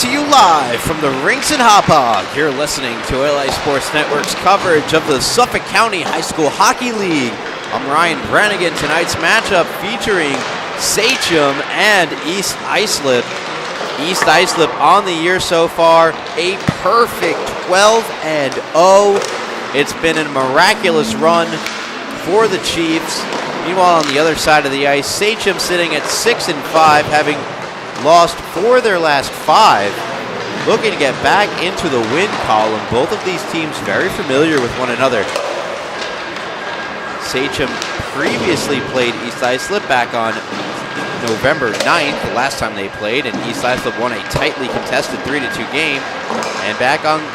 to you live from the rinks in Hauppauge. You're listening to LA Sports Network's coverage of the Suffolk County High School Hockey League. I'm Ryan Brannigan. Tonight's matchup featuring Sachem and East Islip. East Islip on the year so far, a perfect 12-0. It's been a miraculous run for the Chiefs. Meanwhile, on the other side of the ice, Sachem sitting at 6-5, having lost 4 of their last 5, looking to get back into the win column. Both of these teams very familiar with one another. Sachem previously played East Islip back on November 9th, the last time they played, and East Islip won a tightly contested 3-2 game. And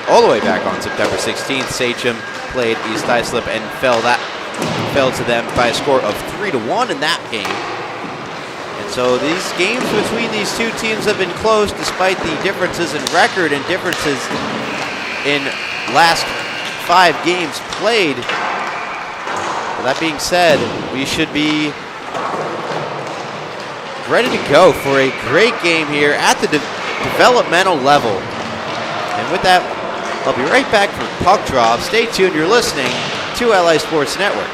all the way back on September 16th, Sachem played East Islip and fell to them by a score of 3-1 in that game. So these games between these two teams have been close despite the differences in record and differences in last 5 games played. But that being said, we should be ready to go for a great game here at the developmental level. And with that, I'll be right back for Puck Drop. Stay tuned, you're listening to LA Sports Network.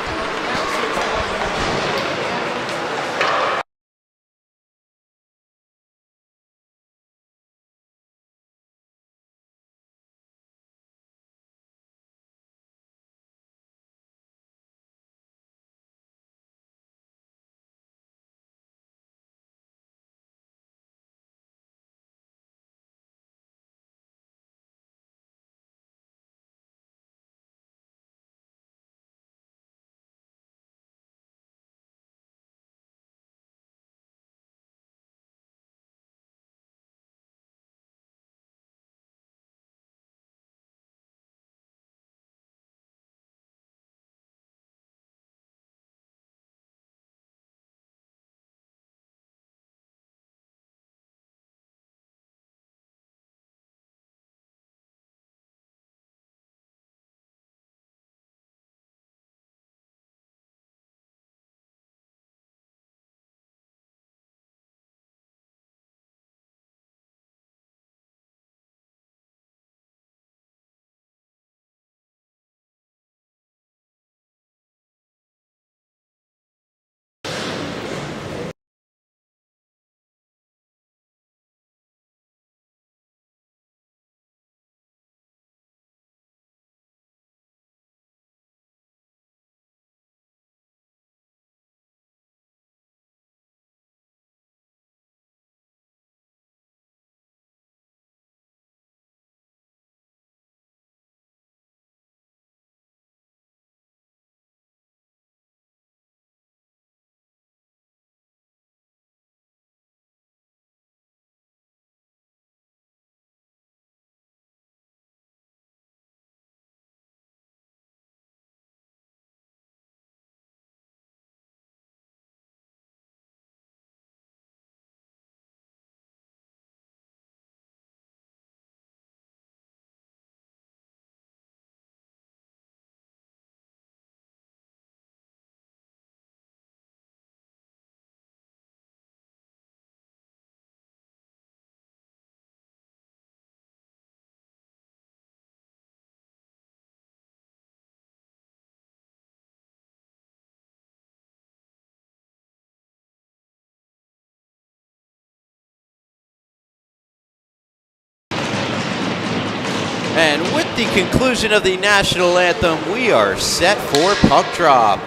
And with the conclusion of the national anthem, we are set for puck drop.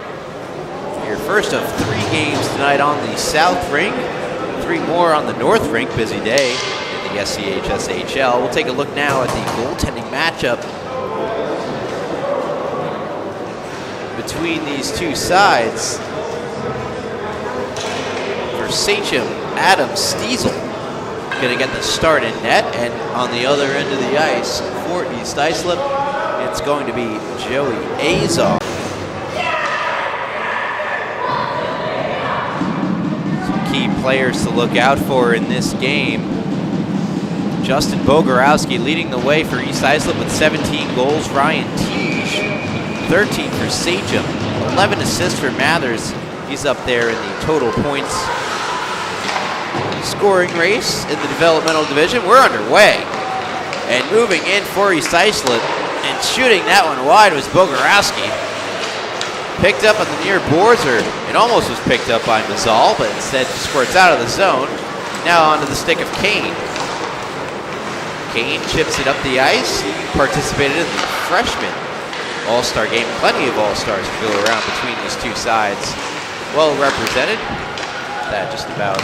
Your first of 3 games tonight on the South Rink, 3 more on the North Rink. Busy day in the SCHSHL. We'll take a look now at the goaltending matchup between these two sides. For Sachem, Adam Stiesel going to get the start in net, and on the other end of the ice for East Islip, it's going to be Joey Azar. Some key players to look out for in this game. Justin Bogorowski leading the way for East Islip with 17 goals. Ryan Teach, 13 for Sachem, 11 assists for Mathers. He's up there in the total points scoring race in the developmental division. We're underway. And moving in for East Islip and shooting that one wide was Bogorowski. Picked up on the near boards, or it almost was picked up by Mazal, but instead squirts out of the zone. Now onto the stick of Kane. Kane chips it up the ice. He participated in the freshman All-Star game. Plenty of All-Stars to go around between these two sides. Well represented. That just about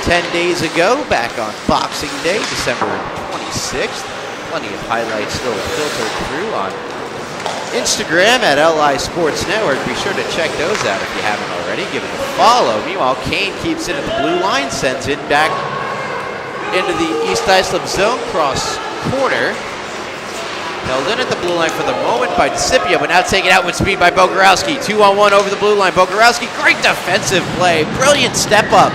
10 days ago, back on Boxing Day, December 26th. Plenty of highlights still filtered through on Instagram at LI Sports Network. Be sure to check those out if you haven't already. Give it a follow. Meanwhile, Kane keeps it at the blue line, sends it back into the East Islip zone, cross corner. Held in at the blue line for the moment by DeCipio, but now taken out with speed by Bogorowski. 2-on-1 over the blue line. Bogorowski, great defensive play. Brilliant step up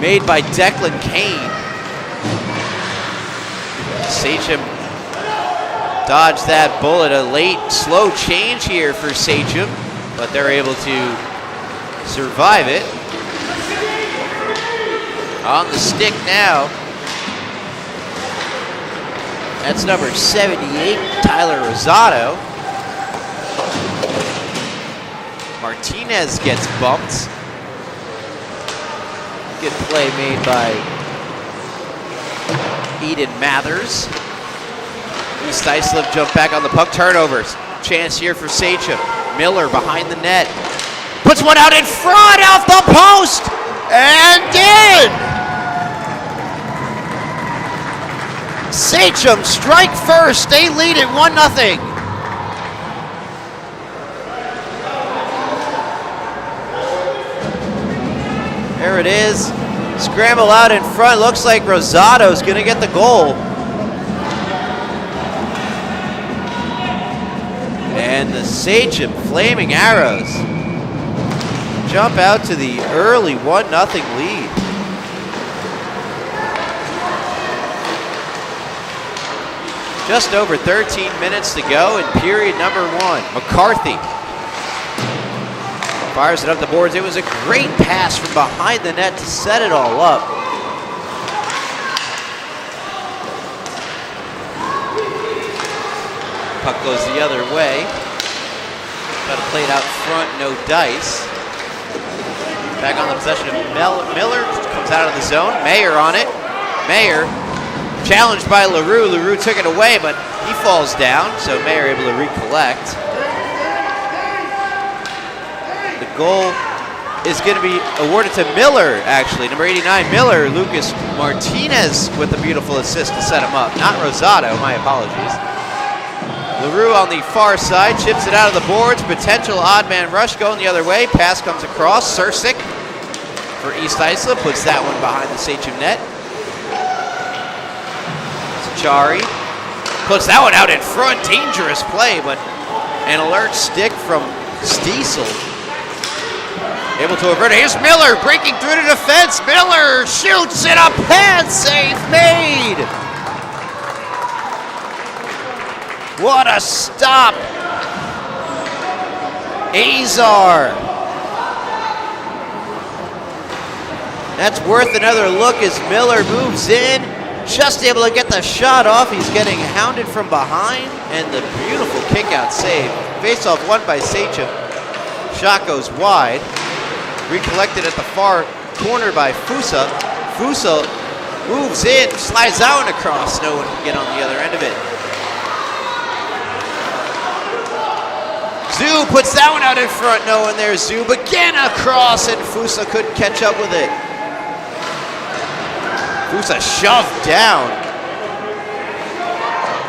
made by Declan Kane. Sachem dodged that bullet. A late, slow change here for Sachem, but they're able to survive it. On the stick now. That's number 78, Tyler Rosado. Martinez gets bumped. Good play made by Eden Mathers. East Islip jump back on the puck. Turnovers. Chance here for Sachem. Miller behind the net. Puts one out in front, off the post, and in! Sachem strike first. They lead it 1-0. There it is. Scramble out in front. Looks like Rosado's going to get the goal. And the Sachem Flaming Arrows jump out to the early 1-0 lead. Just over 13 minutes to go in period number 1. McCarthy fires it up the boards. It was a great pass from behind the net to set it all up. Puck goes the other way. Got to play it out front, no dice. Back on the possession of Miller. Comes out of the zone. Mayer on it. Mayer challenged by LaRue. LaRue took it away, but he falls down, so Mayer able to recollect. The goal is going to be awarded to Miller, actually. Number 89, Miller. Lucas Martinez with a beautiful assist to set him up. Not Rosado, my apologies. LaRue on the far side, chips it out of the boards. Potential odd man rush going the other way. Pass comes across. Sursic for East Islip puts that one behind the Sachem net. Chari puts that one out in front. Dangerous play, but an alert stick from Stiesel. Able to avert it. Here's Miller breaking through the defense. Miller shoots it up. Pad save made. What a stop. Azar. That's worth another look as Miller moves in. Just able to get the shot off. He's getting hounded from behind, and the beautiful kick-out save. Face-off won by Sachem. Shot goes wide. Recollected at the far corner by Fusa. Fusa moves in, slides out and across. No one can get on the other end of it. Zoo puts that one out in front. No one there. Zoo again across, and Fusa couldn't catch up with it. Fusa shoved down.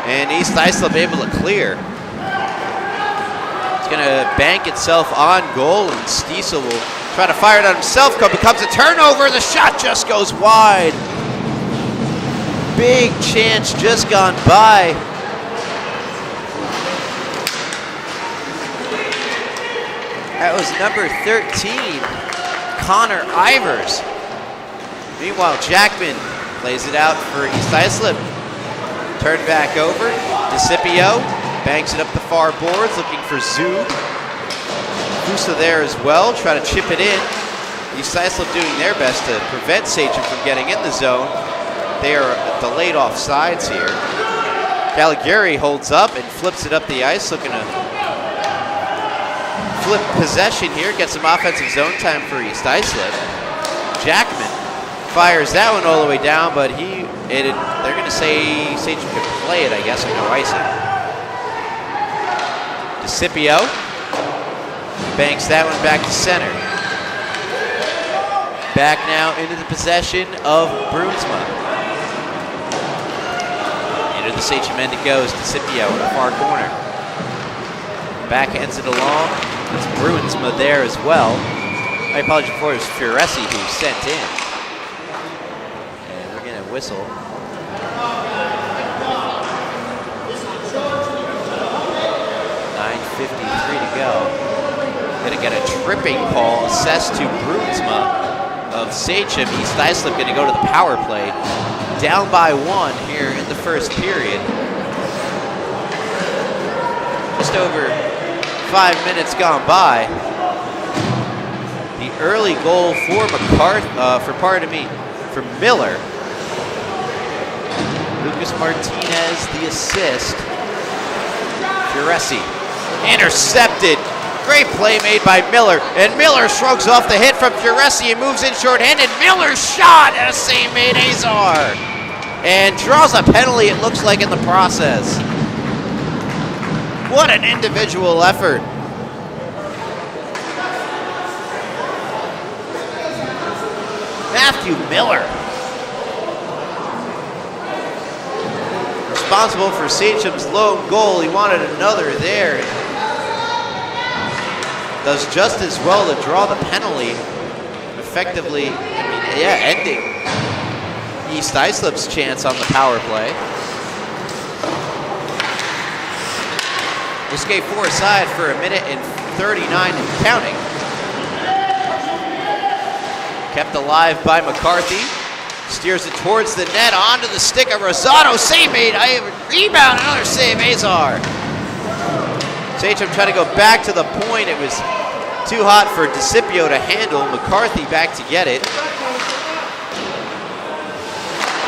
And East Islip able to clear. It's going to bank itself on goal, and Stiesel will try to fire it on himself. Becomes a turnover. The shot just goes wide. Big chance just gone by. That was number 13, Connor Ivers. Meanwhile, Jackman plays it out for East Islip. Turned back over. DeCipio banks it up the far boards, looking for Zoo. Fusa there as well, try to chip it in. East Islip doing their best to prevent Sachem from getting in the zone. They are delayed off sides here. Caligari holds up and flips it up the ice, looking to flip possession here, get some offensive zone time for East Islip. Jackman fires that one all the way down, but they're going to say Sachem can play it, I guess, with no icing. DeCipio banks that one back to center. Back now into the possession of Bruinsma. Into the Sachem end it goes. DeCipio in the far corner. Backhands it along. It's Bruinsma there as well. I apologize for it was Fioresi who sent in. And we're going to whistle. .9:53 to go. Going to get a tripping call assessed to Bruinsma of Sachem. East Islip going to go to the power play. Down by 1 here in the first period. Just over 5 minutes gone by. The early goal for for Miller. Lucas Martinez, the assist. Fioresi intercepted. Great play made by Miller, and Miller shrugs off the hit from Fioresi and moves in short-handed. Miller's shot, and a save made Azar. And draws a penalty, it looks like, in the process. What an individual effort. Matthew Miller. Responsible for Sachem's lone goal. He wanted another there. Does just as well to draw the penalty. Effectively, ending East Islip's chance on the power play. We'll skate four aside for 1 minute and 39 and counting. Kept alive by McCarthy. Steers it towards the net, onto the stick of Rosado. Save made, rebound, another save, Azar. Sachem trying to go back to the point. It was too hot for DeCipio to handle. McCarthy back to get it.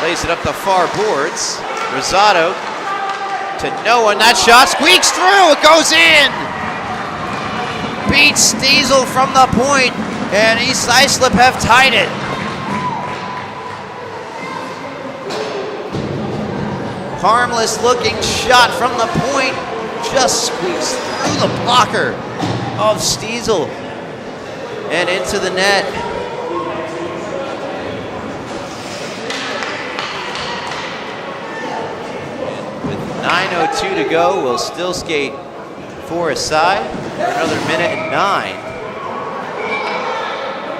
Plays it up the far boards. Rosado to no one. That shot squeaks through. It goes in. Beats Stiesel from the point, and East Islip have tied it. Harmless looking shot from the point. Just squeaks through the blocker of Stiesel and into the net. And with 9:02 to go, we'll still skate four aside for another 1 minute and 9.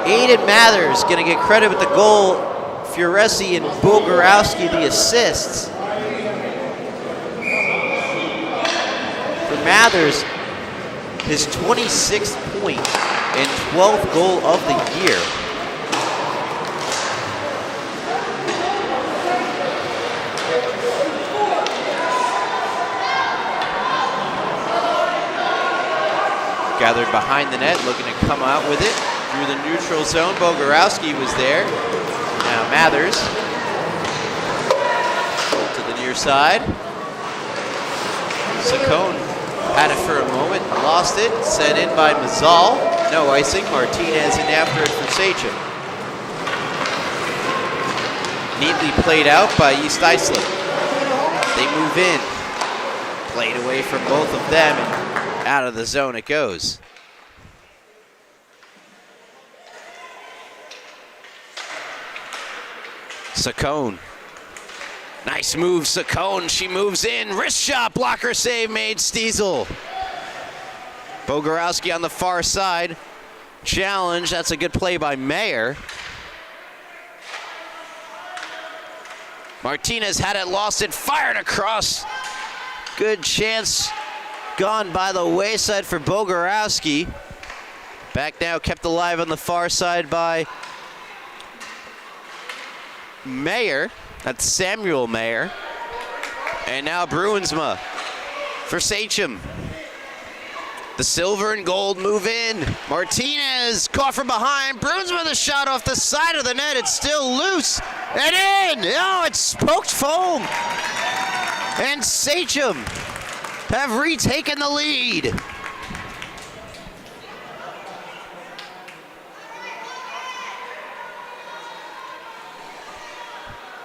Aiden Mathers going to get credit with the goal. Fioresi and Bulgarowski the assists. Mathers, his 26th point and 12th goal of the year. Gathered behind the net, looking to come out with it through the neutral zone. Bulgarowski was there. Now Mathers to the near side. Sachem had it for a moment, lost it, sent in by Mazal. No icing, Martinez in after it for Sachem. Neatly played out by East Islip. They move in. Played away from both of them, and out of the zone it goes. Sachem. Nice move, Sachem. She moves in. Wrist shot, blocker save made, Stiesel. Bulgarowski on the far side. Challenge, that's a good play by Mayer. Martinez had it, lost it, fired across. Good chance gone by the wayside for Bulgarowski. Back now, kept alive on the far side by Mayer. That's Samuel Mayer. And now Bruinsma for Sachem. The silver and gold move in. Martinez caught from behind. Bruins with a shot off the side of the net. It's still loose and in. Oh, it's poked foam. And Sachem have retaken the lead.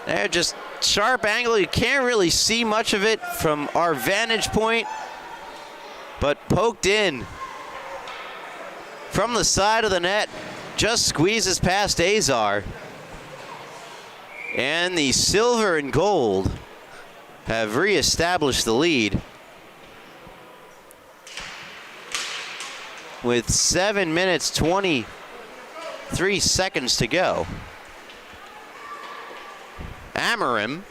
They're just sharp angle. You can't really see much of it from our vantage point, but poked in from the side of the net, just squeezes past Azar. And the silver and gold have reestablished the lead with 7 minutes 23 seconds to go. Amarim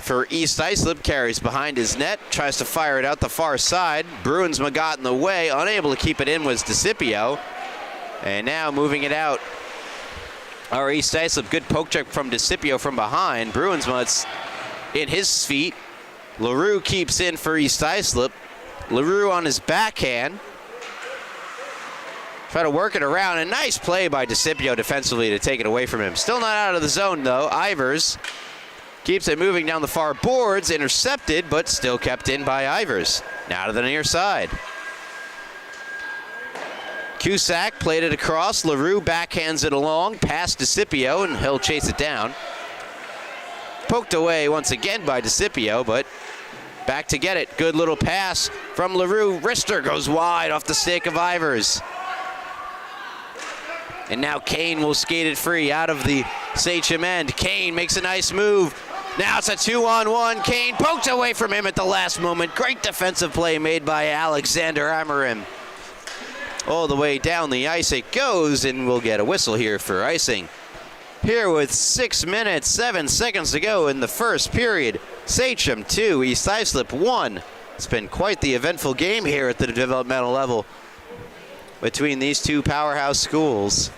for East Islip carries behind his net, tries to fire it out the far side. Bruins got in the way, unable to keep it in was DeCipio. And now moving it out. Our East Islip, good poke check from DeCipio from behind. Bruins in his feet. LaRue keeps in for East Islip. LaRue on his backhand. Try to work it around. A nice play by DeCipio defensively to take it away from him. Still not out of the zone though. Ivers keeps it moving down the far boards, intercepted, but still kept in by Ivers. Now to the near side. Cusack played it across. LaRue backhands it along, past DeCipio, and he'll chase it down. Poked away once again by DeCipio, but back to get it. Good little pass from LaRue. Rister goes wide off the stick of Ivers. And now Kane will skate it free out of the Sachem end. Kane makes a nice move. Now it's a 2-on-1. Kane poked away from him at the last moment. Great defensive play made by Alexander Amarim. All the way down the ice it goes, and we'll get a whistle here for icing. Here with 6 minutes, 7 seconds to go in the first period. Sachem 2, East Islip 1. It's been quite the eventful game here at the developmental level between these two powerhouse schools.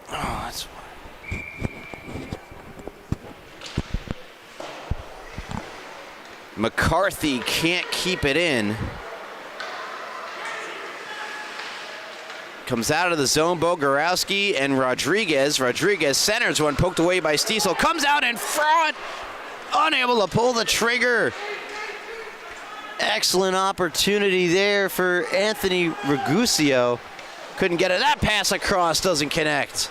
Oh, that's... McCarthy can't keep it in. Comes out of the zone, Bogorowski and Rodriguez. Rodriguez centers one, poked away by Stiesel. Comes out in front, unable to pull the trigger. Excellent opportunity there for Anthony Ragusio. Couldn't get it. That pass across doesn't connect.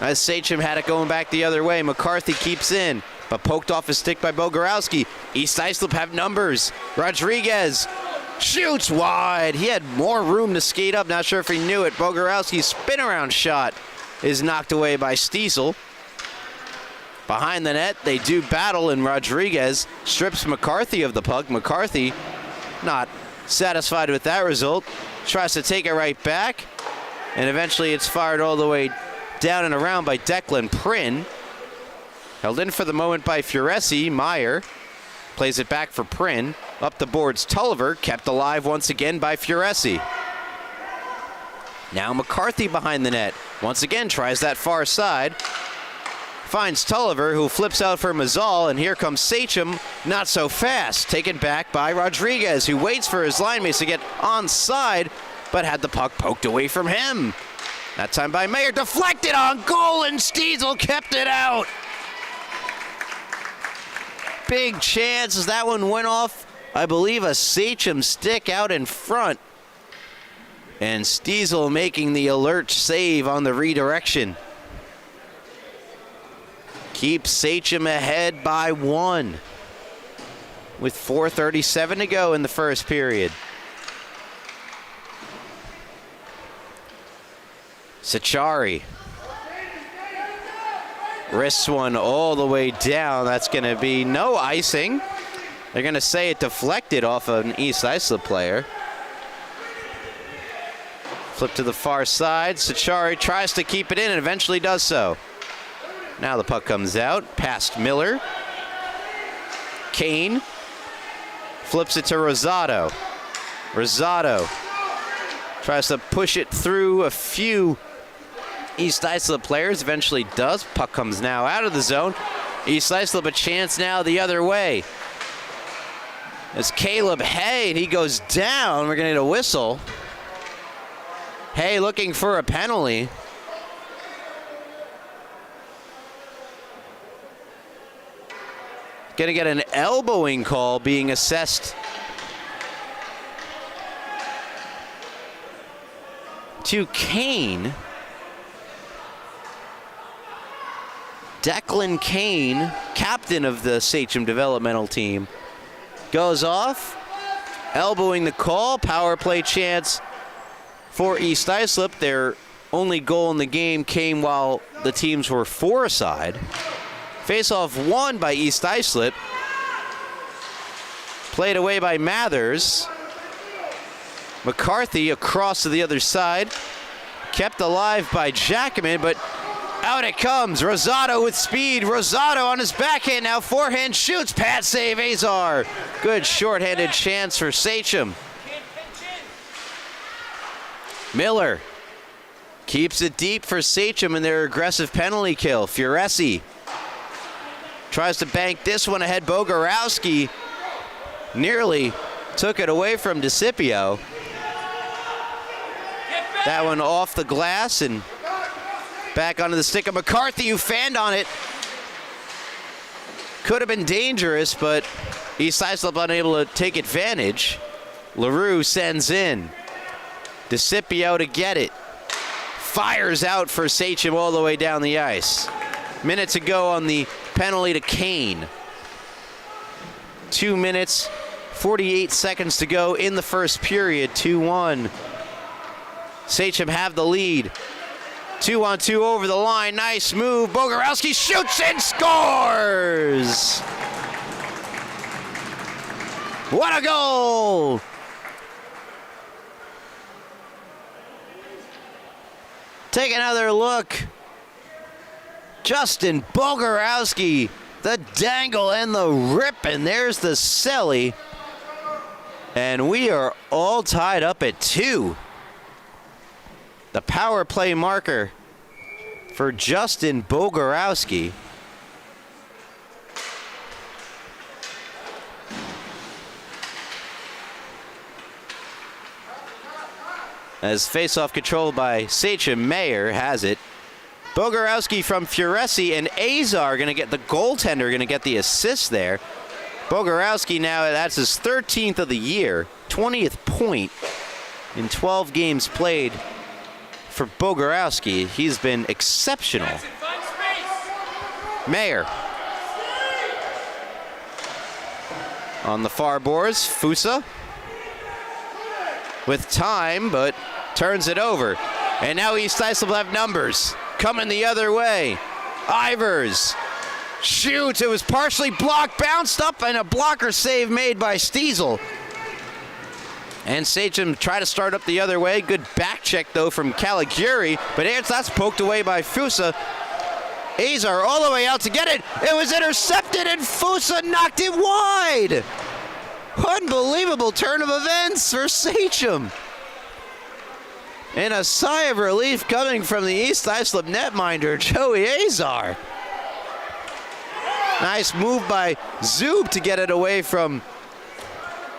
As Sachem had it going back the other way. McCarthy keeps in, but poked off his stick by Bogorowski. East Islip have numbers. Rodriguez shoots wide. He had more room to skate up. Not sure if he knew it. Bogorowski's spin-around shot is knocked away by Stiesel. Behind the net, they do battle, and Rodriguez strips McCarthy of the puck. McCarthy, not satisfied with that result, tries to take it right back, and eventually it's fired all the way down and around by Declan Prin. Held in for the moment by Furesi. Meyer plays it back for Prin. Up the boards, Tulliver, kept alive once again by Furesi. Now McCarthy behind the net. Once again tries that far side. Finds Tulliver, who flips out for Mazal, and here comes Sachem, not so fast. Taken back by Rodriguez, who waits for his line mates to get onside, but had the puck poked away from him. That time by Mayer, deflected on goal, and Stiesel kept it out. Big chance as that one went off, I believe, a Sachem stick out in front. And Stiesel making the alert save on the redirection. Keeps Sachem ahead by 1 with 4:37 to go in the first period. Sachari wrists one all the way down. That's going to be no icing. They're going to say it deflected off of an East Islip player. Flip to the far side. Sachari tries to keep it in and eventually does so. Now the puck comes out, past Miller. Kane flips it to Rosado. Rosado tries to push it through a few East Islip players, eventually does. Puck comes now out of the zone. East Islip a chance now the other way. As Caleb Hay, and he goes down. We're going to get a whistle. Hay looking for a penalty. Going to get an elbowing call being assessed to Kane. Declan Kane, captain of the Sachem Developmental team, goes off, elbowing the call. Power play chance for East Islip. Their only goal in the game came while the teams were four-a-side. Face-off won by East Islip. Played away by Mathers. McCarthy across to the other side. Kept alive by Jackman, but out it comes. Rosado with speed. Rosado on his backhand now. Forehand shoots. Pad save Azar. Good shorthanded chance for Sachem. Miller keeps it deep for Sachem in their aggressive penalty kill. Furesi tries to bank this one ahead. Bogorowski nearly took it away from DeCipio. That one off the glass and back onto the stick of McCarthy, who fanned on it. Could have been dangerous, but East Islip unable to take advantage. LaRue sends in. DeCipio to get it. Fires out for Sachem all the way down the ice. Minute to go on the penalty to Kane. 2 minutes, 48 seconds to go in the first period. 2-1. Sachem have the lead. 2-on-2 over the line. Nice move. Bogorowski shoots and scores! What a goal! Take another look. Justin Bogorowski, the dangle and the rip, and there's the celly. And we are all tied up at 2. The power play marker for Justin Bogorowski. As face-off controlled by Sachem, Mayer has it. Bogorowski from Furesi and Azar going to get the goaltender, going to get the assist there. Bogorowski now, that's his 13th of the year, 20th point in 12 games played for Bogorowski. He's been exceptional. Mayer on the far boards. Fusa with time, but turns it over. And now East Islip will have numbers coming the other way. Ivers shoots. It was partially blocked, bounced up, and a blocker save made by Stiesel. And Sachem try to start up the other way. Good back check, though, from Caliguri. But that's poked away by Fusa. Azar all the way out to get it. It was intercepted, and Fusa knocked it wide. Unbelievable turn of events for Sachem. And a sigh of relief coming from the East Islip netminder, Joey Azar. Nice move by Zub to get it away from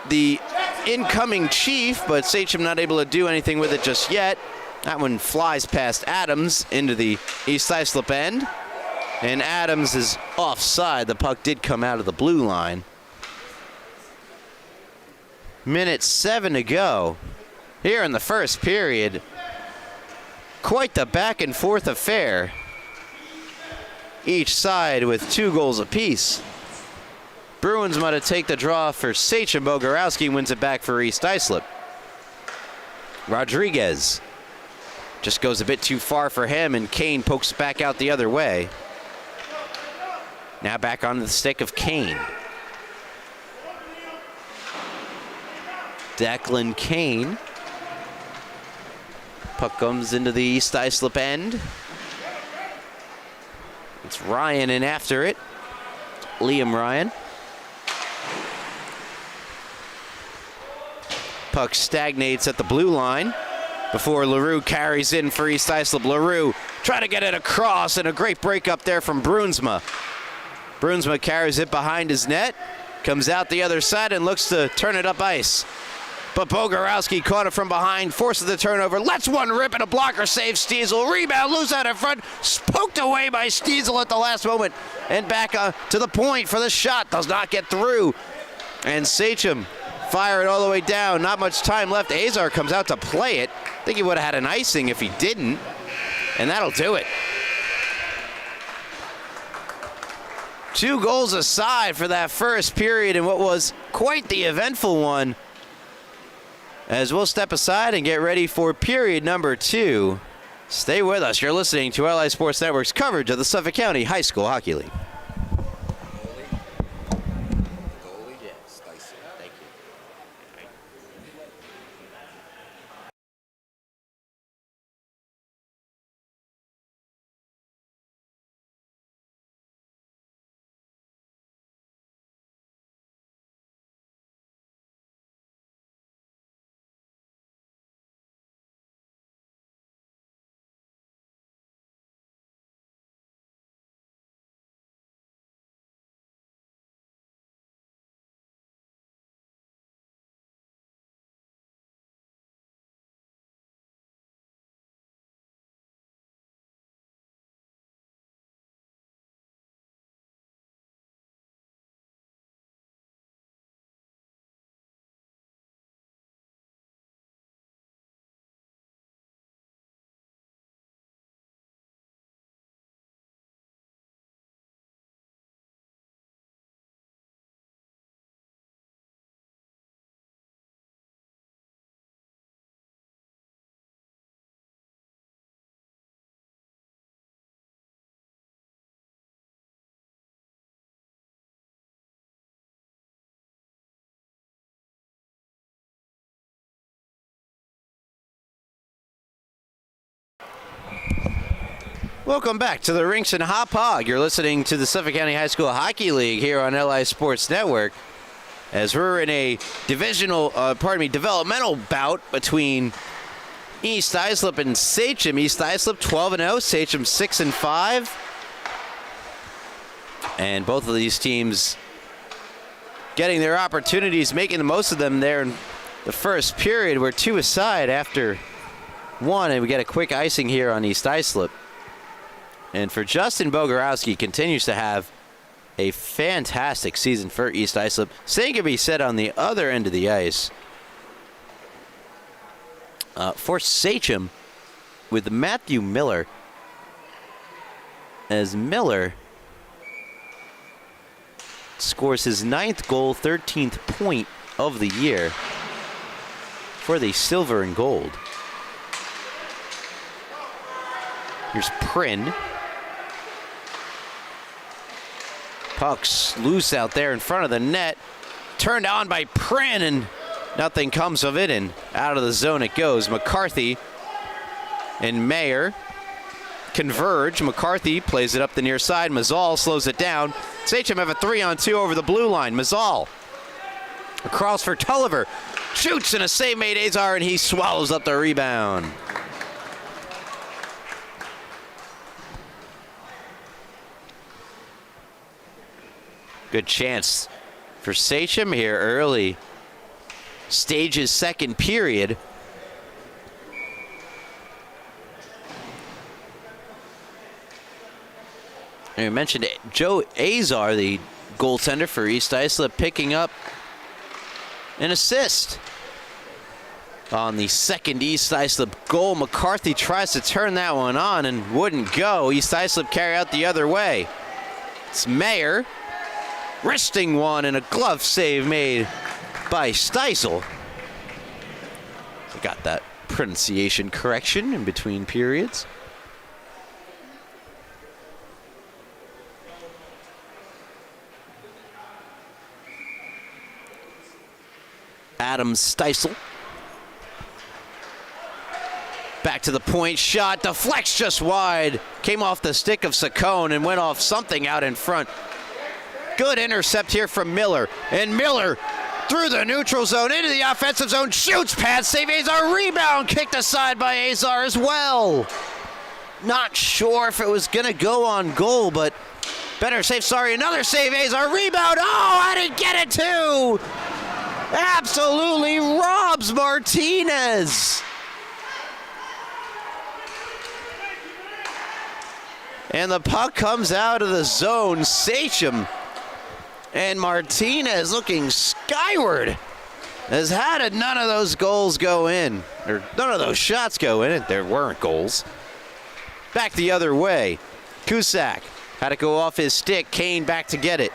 the incoming Chief, but Sachem not able to do anything with it just yet. That one flies past Adams into the East Islip end. And Adams is offside. The puck did come out of the blue line. Minute 7 to go here in the first period. Quite the back and forth affair. Each side with 2 goals apiece. Bruins might have take the draw for Sachem. Bogorowski wins it back for East Islip. Rodriguez just goes a bit too far for him, and Kane pokes it back out the other way. Now back onto the stick of Kane. Declan Kane. Puck comes into the East Islip end. It's Ryan in after it. Liam Ryan. Puck stagnates at the blue line before LaRue carries in for East Islip. LaRue trying to get it across, and a great break up there from Bruinsma. Brunsma carries it behind his net, comes out the other side and looks to turn it up ice. But Bogorowski caught it from behind, forces the turnover, lets one rip and a blocker save Stiesel. Rebound, loose out in front, poked away by Stiesel at the last moment. And back to the point for the shot, does not get through. And Sachem fire it all the way down, not much time left. Azar comes out to play it. I think he would have had an icing if he didn't. And that'll do it. 2 goals aside for that first period in what was quite the eventful one. As we'll step aside and get ready for period number 2. Stay with us. You're listening to LI Sports Network's coverage of the Suffolk County High School Hockey League. Goalie, yes. Thank you. Welcome back to the Rinks and Hop Hog. You're listening to the Suffolk County High School Hockey League here on LI Sports Network. As we're in a developmental bout between East Islip and Sachem. East Islip 12-0, Sachem 6-5. And both of these teams getting their opportunities, making the most of them there in the first period. We're 2 aside after 1, and we get a quick icing here on East Islip. And for Justin Bogorowski, continues to have a fantastic season for East Islip. Same can be said on the other end of the ice. For Sachem, with Matthew Miller, as Miller scores his 9th goal, 13th point of the year for the Silver and Gold. Here's Prin. Puck's loose out there in front of the net. Turned on by Prin, and nothing comes of it, and out of the zone it goes. McCarthy and Mayer converge. McCarthy plays it up the near side. Mazal slows it down. Sachem have a 3-on-2 over the blue line. Mazal across for Tulliver. Shoots, and a save made Azar, and he swallows up the rebound. Good chance for Sachem here early. Stages second period. And we mentioned Joe Azar, the goaltender for East Islip, picking up an assist on the second East Islip goal. McCarthy tries to turn that one on and wouldn't go. East Islip carry out the other way. It's Mayer. Wristing one, and a glove save made by Stiesel. I got that pronunciation correction in between periods. Adam Stiesel. Back to the point, shot, deflects just wide. Came off the stick of Sachem and went off something out in front. Good intercept here from Miller. And Miller through the neutral zone into the offensive zone. Shoots past save Azar. Rebound kicked aside by Azar as well. Not sure if it was going to go on goal, but Better save, sorry, another save, Azar, rebound, oh, I didn't get it too! Absolutely robs Martinez! And the puck comes out of the zone, Sachem. And Martinez looking skyward has had none of those goals go in, or none of those shots go in. There weren't goals. Back the other way. Cusack had to go off his stick. Kane back to get it.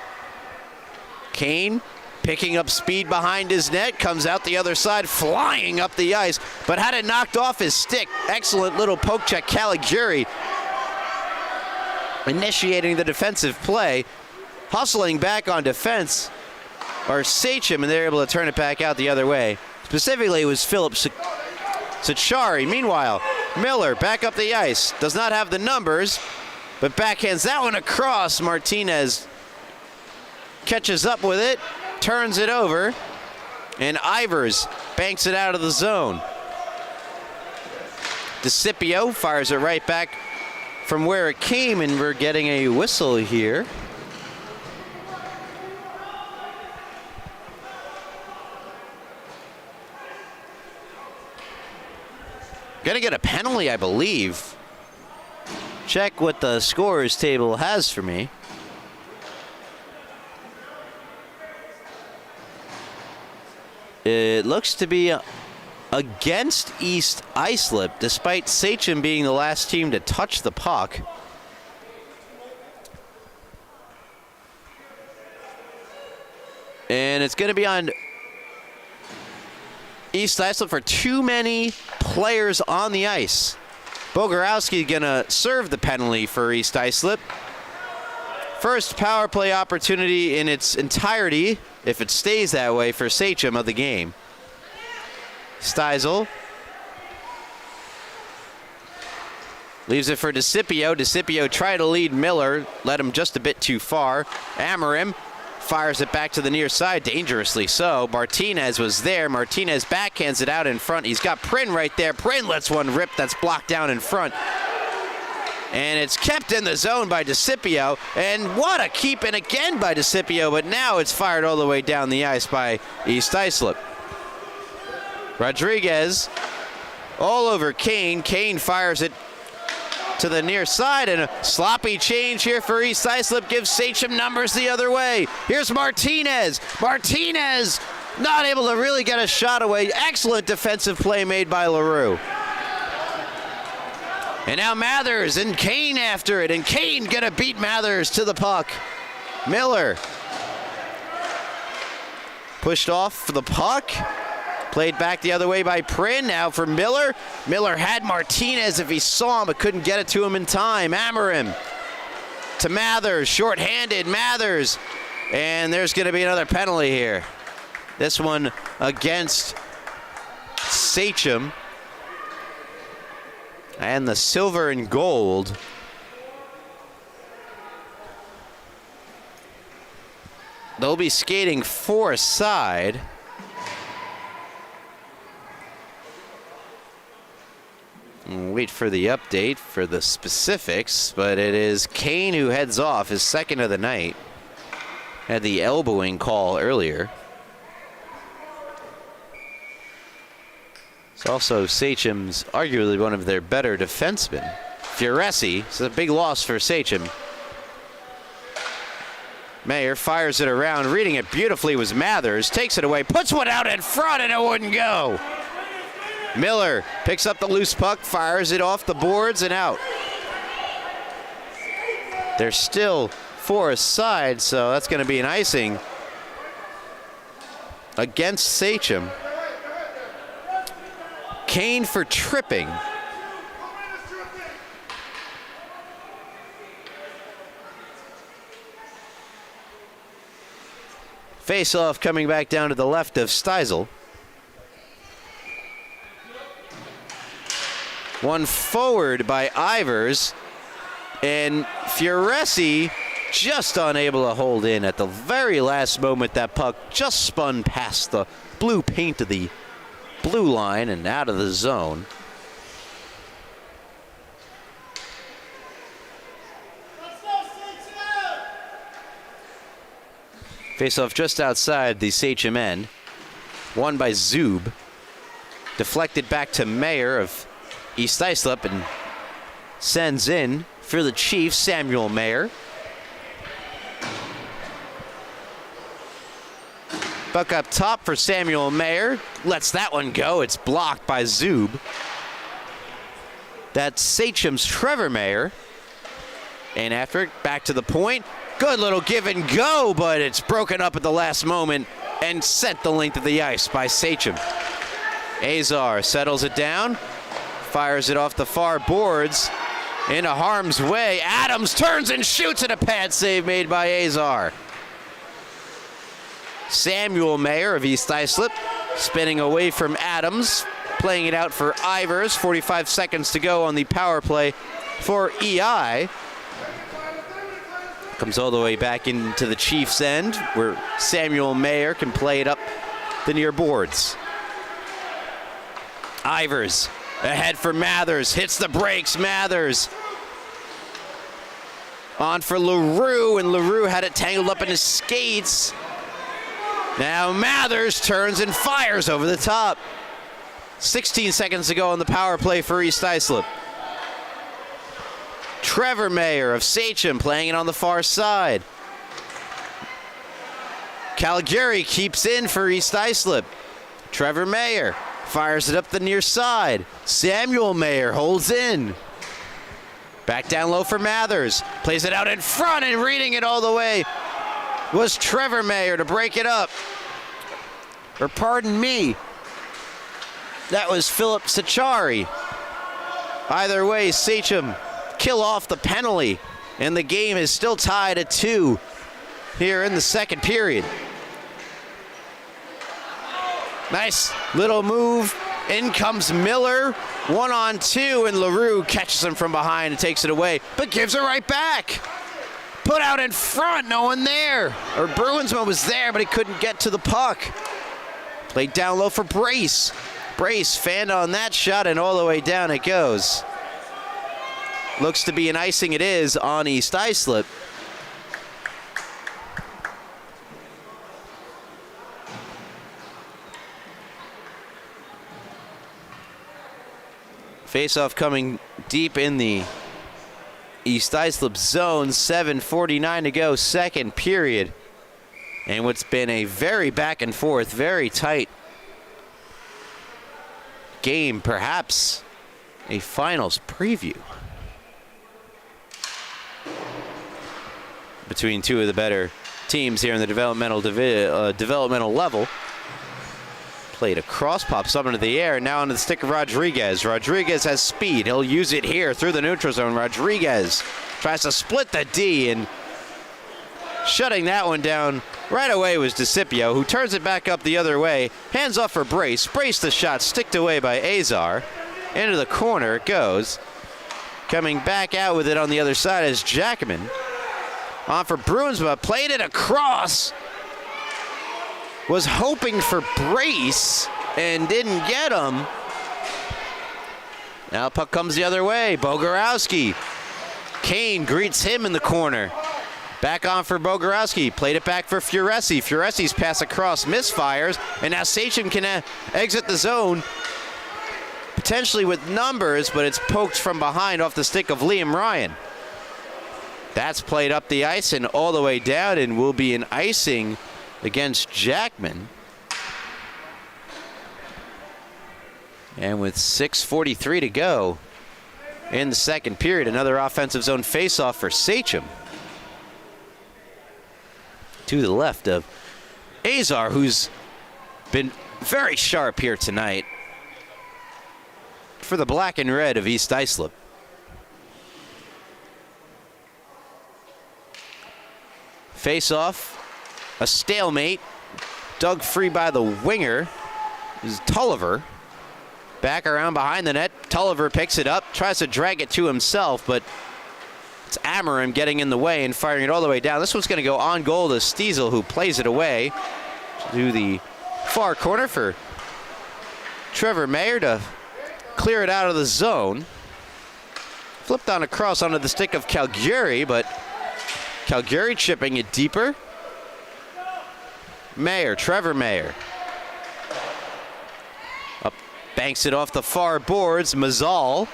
Kane picking up speed behind his net, comes out the other side, flying up the ice, but had it knocked off his stick. Excellent little poke check, Caligiuri initiating the defensive play. Hustling back on defense are Sachem, and they're able to turn it back out the other way. Specifically, it was Philip Sachari. Meanwhile, Miller back up the ice. Does not have the numbers, but backhands that one across. Martinez catches up with it, turns it over, and Ivers banks it out of the zone. DeCipio fires it right back from where it came, and we're getting a whistle here. Gonna get a penalty, I believe. Check what the scorers table has for me. It looks to be against East Islip, despite Sachem being the last team to touch the puck. And it's going to be on East Islip for too many players on the ice. Bogorowski going to serve the penalty for East Islip. First power play opportunity in its entirety, if it stays that way, for Sachem of the game. Steisel leaves it for DeCipio. DeCipio tried to lead Miller, led him just a bit too far. Amarim fires it back to the near side, dangerously so. Martinez was there. Martinez backhands it out in front. He's got Prin right there. Prin lets one rip that's blocked down in front. And it's kept in the zone by DeCipio. And what a keep in again by DeCipio, but now it's fired all the way down the ice by East Islip. Rodriguez all over Kane. Kane fires it to the near side, and a sloppy change here for East Islip gives Sachem numbers the other way. Here's Martinez. Martinez not able to really get a shot away. Excellent defensive play made by LaRue. And now Mathers and Kane after it, and Kane gonna beat Mathers to the puck. Miller pushed off for the puck. Played back the other way by Prin. Now for Miller. Miller had Martinez if he saw him, but couldn't get it to him in time. Amarim to Mathers. Short-handed Mathers. And there's going to be another penalty here. This one against Sachem. And the silver and gold. They'll be skating four-side. Wait for the update for the specifics, but it is Kane who heads off, his second of the night. Had the elbowing call earlier. It's also Sachem's arguably one of their better defensemen. Fioresi, it's a big loss for Sachem. Mayer fires it around, reading it beautifully was Mathers, takes it away, puts one out in front, and it wouldn't go. Miller picks up the loose puck, fires it off the boards and out. They're still four-side, so that's going to be an icing against Sachem. Kane for tripping. Face-off coming back down to the left of Steisel. One forward by Ivers, and Fioresi just unable to hold in at the very last moment. That puck just spun past the blue paint of the blue line and out of the zone. Face-off just outside the Sachem end. Won by Zub. Deflected back to Mayer of East Islip and sends in for the Chiefs, Samuel Mayer. Buck up top for Samuel Mayer. Lets that one go. It's blocked by Zub. That's Sachem's Trevor Mayer. And after it, back to the point. Good little give and go, but it's broken up at the last moment and sent the length of the ice by Sachem. Azar settles it down, fires it off the far boards into harm's way. Adams turns and shoots at a pad save made by Azar. Samuel Mayer of East Islip spinning away from Adams, playing it out for Ivers. 45 seconds to go on the power play for EI. Comes all the way back into the Chiefs' end, where Samuel Mayer can play it up the near boards. Ivers ahead for Mathers, hits the brakes. Mathers on for LaRue, and LaRue had it tangled up in his skates. Now Mathers turns and fires over the top. 16 seconds to go on the power play for East Islip. Trevor Mayer of Sachem playing it on the far side. Calgary keeps in for East Islip. Trevor Mayer fires it up the near side. Samuel Mayer holds in. Back down low for Mathers. Plays it out in front, and reading it all the way was Trevor Mayer to break it up. Or pardon me, that was Philip Sachari. Either way, Sachem kill off the penalty, and the game is still tied at 2 here in the second period. Nice little move. In comes Miller. 1-on-2, and LaRue catches him from behind and takes it away, but gives it right back. Put out in front, no one there. Or Bruinsman was there, but he couldn't get to the puck. Played down low for Brace. Brace fanned on that shot, and all the way down it goes. Looks to be an icing, it is, on East Islip. Face-off coming deep in the East Islip zone. 7:49 to go, second period. And what's been a very back and forth, very tight game, perhaps a finals preview between two of the better teams here in the developmental level. Played a cross, pops up into the air, now into the stick of Rodriguez. Rodriguez has speed, he'll use it here through the neutral zone. Rodriguez tries to split the D, and shutting that one down right away was DeCipio, who turns it back up the other way. Hands off for Brace. Brace the shot, sticked away by Azar. Into the corner it goes. Coming back out with it on the other side is Jackman. On for Bruinsma, played it across. Was hoping for Brace and didn't get him. Now puck comes the other way. Bogorowski. Kane greets him in the corner. Back on for Bogorowski. Played it back for Furesi. Furesi's pass across misfires, and now Sachem can exit the zone. Potentially with numbers, but it's poked from behind off the stick of Liam Ryan. That's played up the ice and all the way down, and will be an icing against Jackman. And with 6:43 to go in the second period, another offensive zone face-off for Sachem. To the left of Azar, who's been very sharp here tonight for the black and red of East Islip. Face-off. A stalemate, dug free by the winger is Tulliver. Back around behind the net, Tulliver picks it up, tries to drag it to himself, but it's Amarim getting in the way and firing it all the way down. This one's going to go on goal to Stiesel, who plays it away to the far corner for Trevor Mayer to clear it out of the zone. Flipped on across onto the stick of Calgary, but Calgary chipping it deeper. Trevor Mayer. Up, banks it off the far boards. Mazal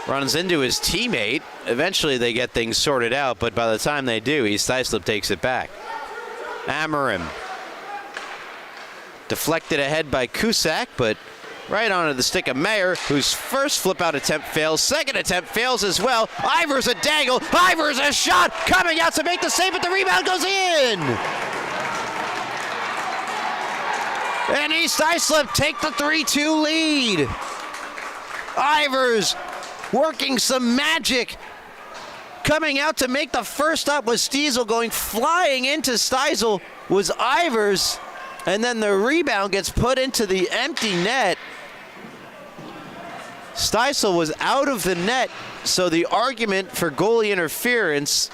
runs into his teammate. Eventually they get things sorted out, but by the time they do, East Islip takes it back. Amarim. Deflected ahead by Cusack, but right onto the stick of Mayer, whose first flip-out attempt fails. Second attempt fails as well. Ivers a dangle. Ivers a shot. Coming out to make the save, but the rebound goes in. And East Islip take the 3-2 lead. Ivers working some magic. Coming out to make the first stop was Stiesel. Going flying into Stiesel was Ivers. And then the rebound gets put into the empty net. Stiesel was out of the net, so the argument for goalie interference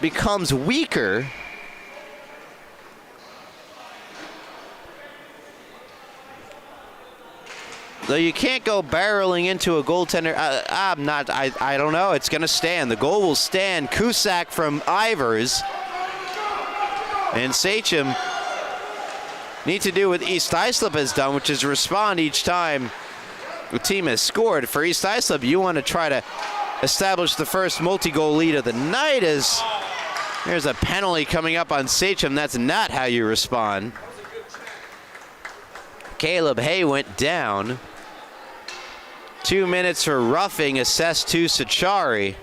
becomes weaker. Though you can't go barreling into a goaltender. I don't know. It's going to stand. The goal will stand. Cusack from Ivers. And Sachem need to do what East Islip has done, which is respond each time the team has scored. For East Islip, you want to try to establish the first multi-goal lead of the night, as there's a penalty coming up on Sachem. That's not how you respond. Caleb Hay went down. 2 minutes for roughing assessed to Sachari.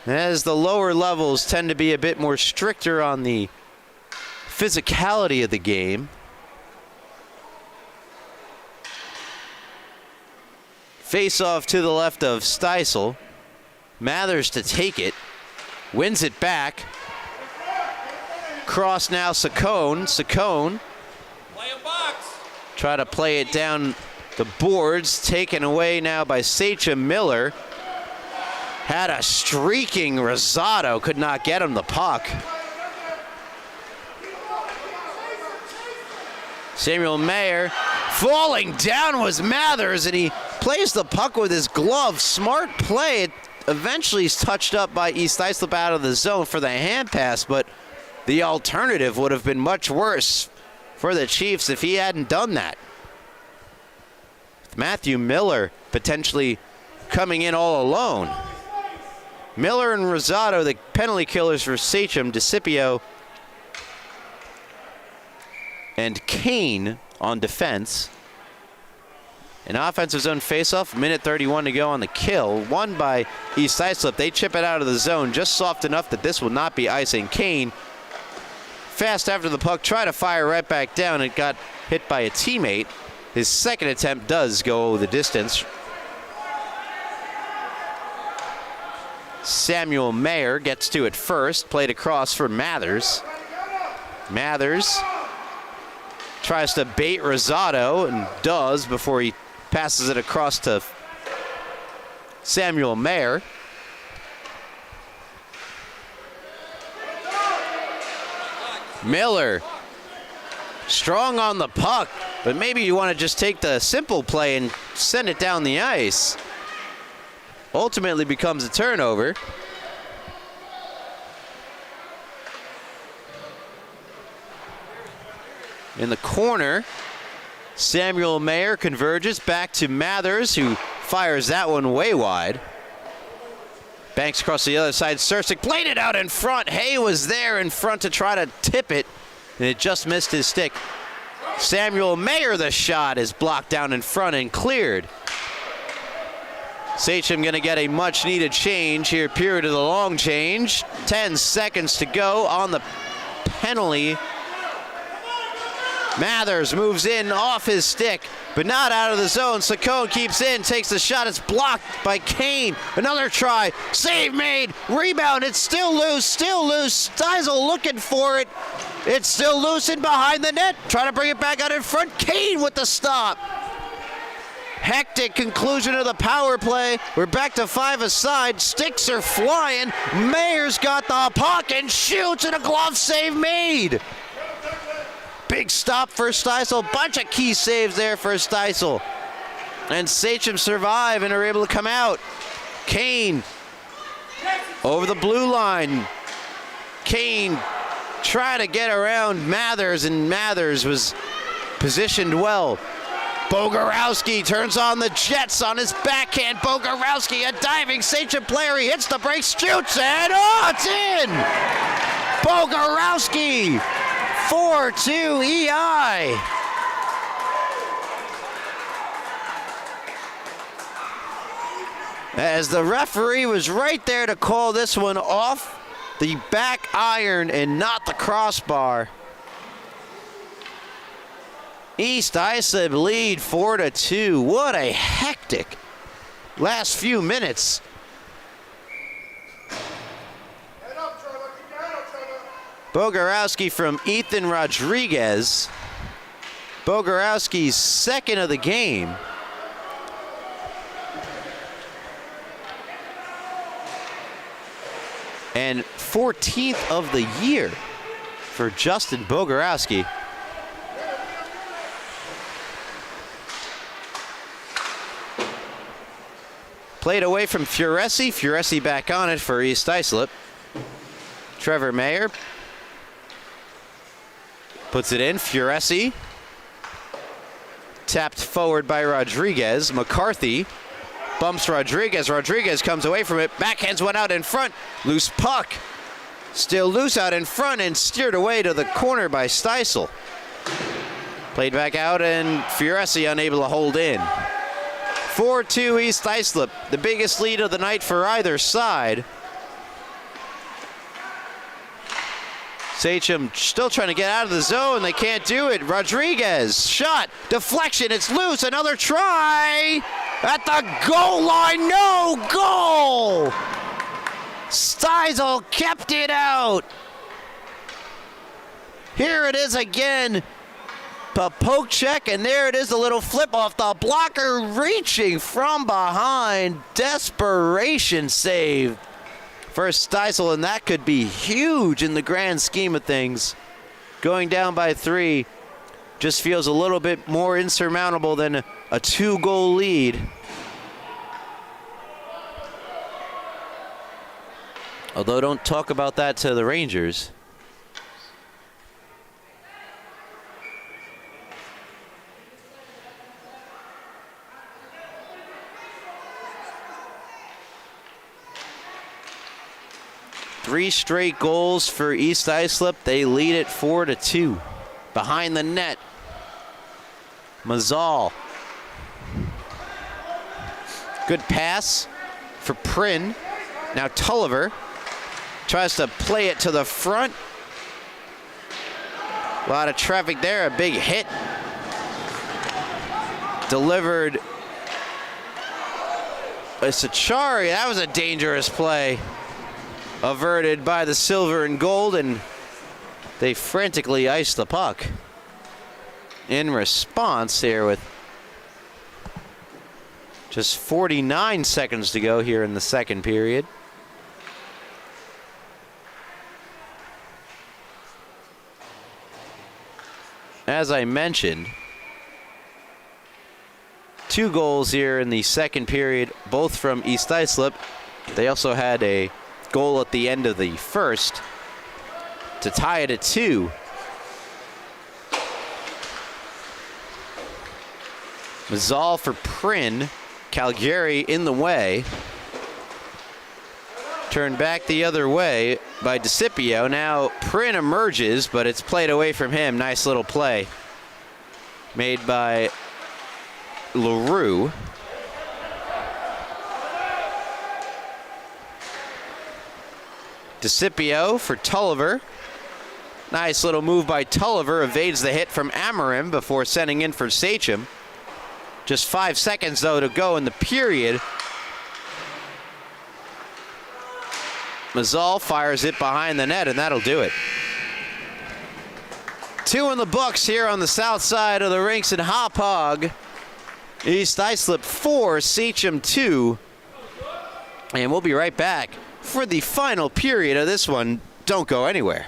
As the lower levels tend to be a bit more stricter on the physicality of the game. Face off to the left of Stiesel. Mathers to take it. Wins it back. Cross now Sachem. Sachem. Try to play it down the boards. Taken away now by Sachem. Miller. Had a streaking Rosado, could not get him the puck. Samuel Mayer, falling down was Mathers, and he plays the puck with his glove. Smart play. It eventually is touched up by East Islip out of the zone for the hand pass, but the alternative would have been much worse for the Chiefs if he hadn't done that. With Matthew Miller potentially coming in all alone. Miller and Rosado, the penalty killers for Sachem. DeCipio and Kane on defense. An offensive zone faceoff, minute 31 to go on the kill. Won by East Islip. They chip it out of the zone just soft enough that this will not be icing. Kane, fast after the puck, try to fire right back down. It got hit by a teammate. His second attempt does go the distance. Samuel Mayer gets to it first, played across for Mathers. Mathers tries to bait Rosado and does before he passes it across to Samuel Mayer. Miller, strong on the puck, but maybe you want to just take the simple play and send it down the ice. Ultimately becomes a turnover. In the corner, Samuel Mayer converges back to Mathers, who fires that one way wide. Banks across the other side. Sursic played it out in front. Hay was there in front to try to tip it, and it just missed his stick. Samuel Mayer, the shot is blocked down in front and cleared. Sachem going to get a much-needed change here, period of the long change. 10 seconds to go on the penalty. Mathers moves in off his stick, but not out of the zone. Sachem keeps in, takes the shot. It's blocked by Kane. Another try. Save made. Rebound. It's still loose. Still loose. Stiesel looking for it. It's still loose and behind the net. Trying to bring it back out in front. Kane with the stop. Hectic conclusion of the power play. We're back to 5 aside. Sticks are flying. Mayer's got the puck and shoots, and a glove save made. Big stop for Stiesel. Bunch of key saves there for Stiesel. And Sachem survive and are able to come out. Kane over the blue line. Kane trying to get around Mathers, and Mathers was positioned well. Bogorowski turns on the Jets on his backhand. Bogorowski, a diving Sachem player. He hits the brakes, shoots, and it's in! Bogorowski, 4-2 EI. As the referee was right there to call this one off the back iron and not the crossbar. East Islip lead 4-2. What a hectic last few minutes. Bogorowski from Ethan Rodriguez. Bogorowski's second of the game. And 14th of the year for Justin Bogorowski. Played away from Furesi. Furesi back on it for East Islip. Trevor Mayer puts it in. Furesi tapped forward by Rodriguez. McCarthy bumps Rodriguez. Rodriguez comes away from it. Backhands one out in front. Loose puck. Still loose out in front and steered away to the corner by Steisel. Played back out and Furesi unable to hold in. 4-2 East Islip, the biggest lead of the night for either side. Sachem still trying to get out of the zone. They can't do it. Rodriguez, shot, deflection, it's loose. Another try at the goal line. No goal. Steisel kept it out. Here it is again. A poke check, and there it is, a little flip off the blocker, reaching from behind. Desperation save for Steisel, and that could be huge in the grand scheme of things. Going down by 3 just feels a little bit more insurmountable than a 2-goal lead. Although don't talk about that to the Rangers. Three straight goals for East Islip. They lead it 4-2. Behind the net, Mazal. Good pass for Prin. Now Tulliver tries to play it to the front. A lot of traffic there, a big hit. Delivered. Sachari, that was a dangerous play. Averted by the silver and gold, and they frantically ice the puck. In response here with just 49 seconds to go here in the second period. As I mentioned, 2 goals here in the second period, both from East Islip. They also had a goal at the end of the first to tie it at 2. Mazal for Prin. Calgary in the way. Turned back the other way by DeCipio. Now Prin emerges, but it's played away from him. Nice little play made by LaRue. DeCipio for Tulliver. Nice little move by Tulliver. Evades the hit from Amarim before sending in for Sachem. Just 5 seconds, though, to go in the period. Mazal fires it behind the net, and that'll do it. 2 in the books here on the south side of the rinks in Hauppauge. East Islip 4, Sachem 2. And we'll be right back for the final period of this one. Don't go anywhere.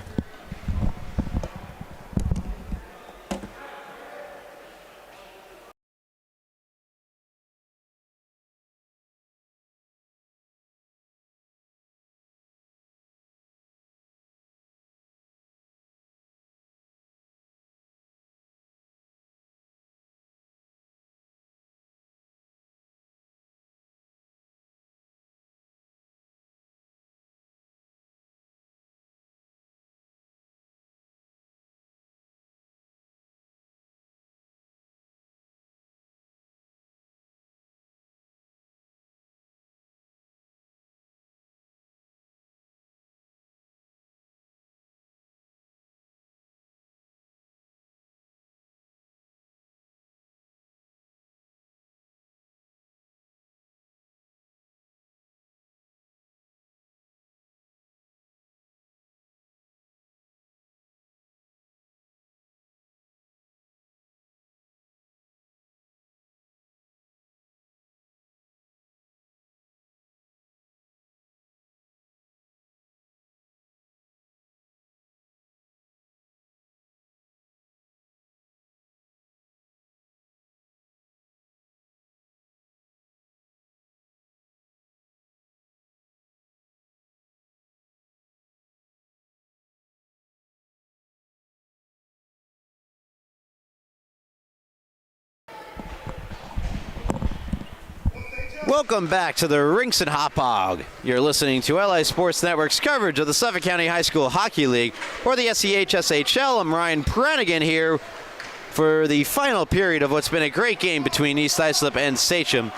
Welcome back to the Rinks and Hop Hog. You're listening to LA Sports Network's coverage of the Suffolk County High School Hockey League or the SCHSHL. I'm Ryan Brannigan here for the final period of what's been a great game between East Islip and Sachem.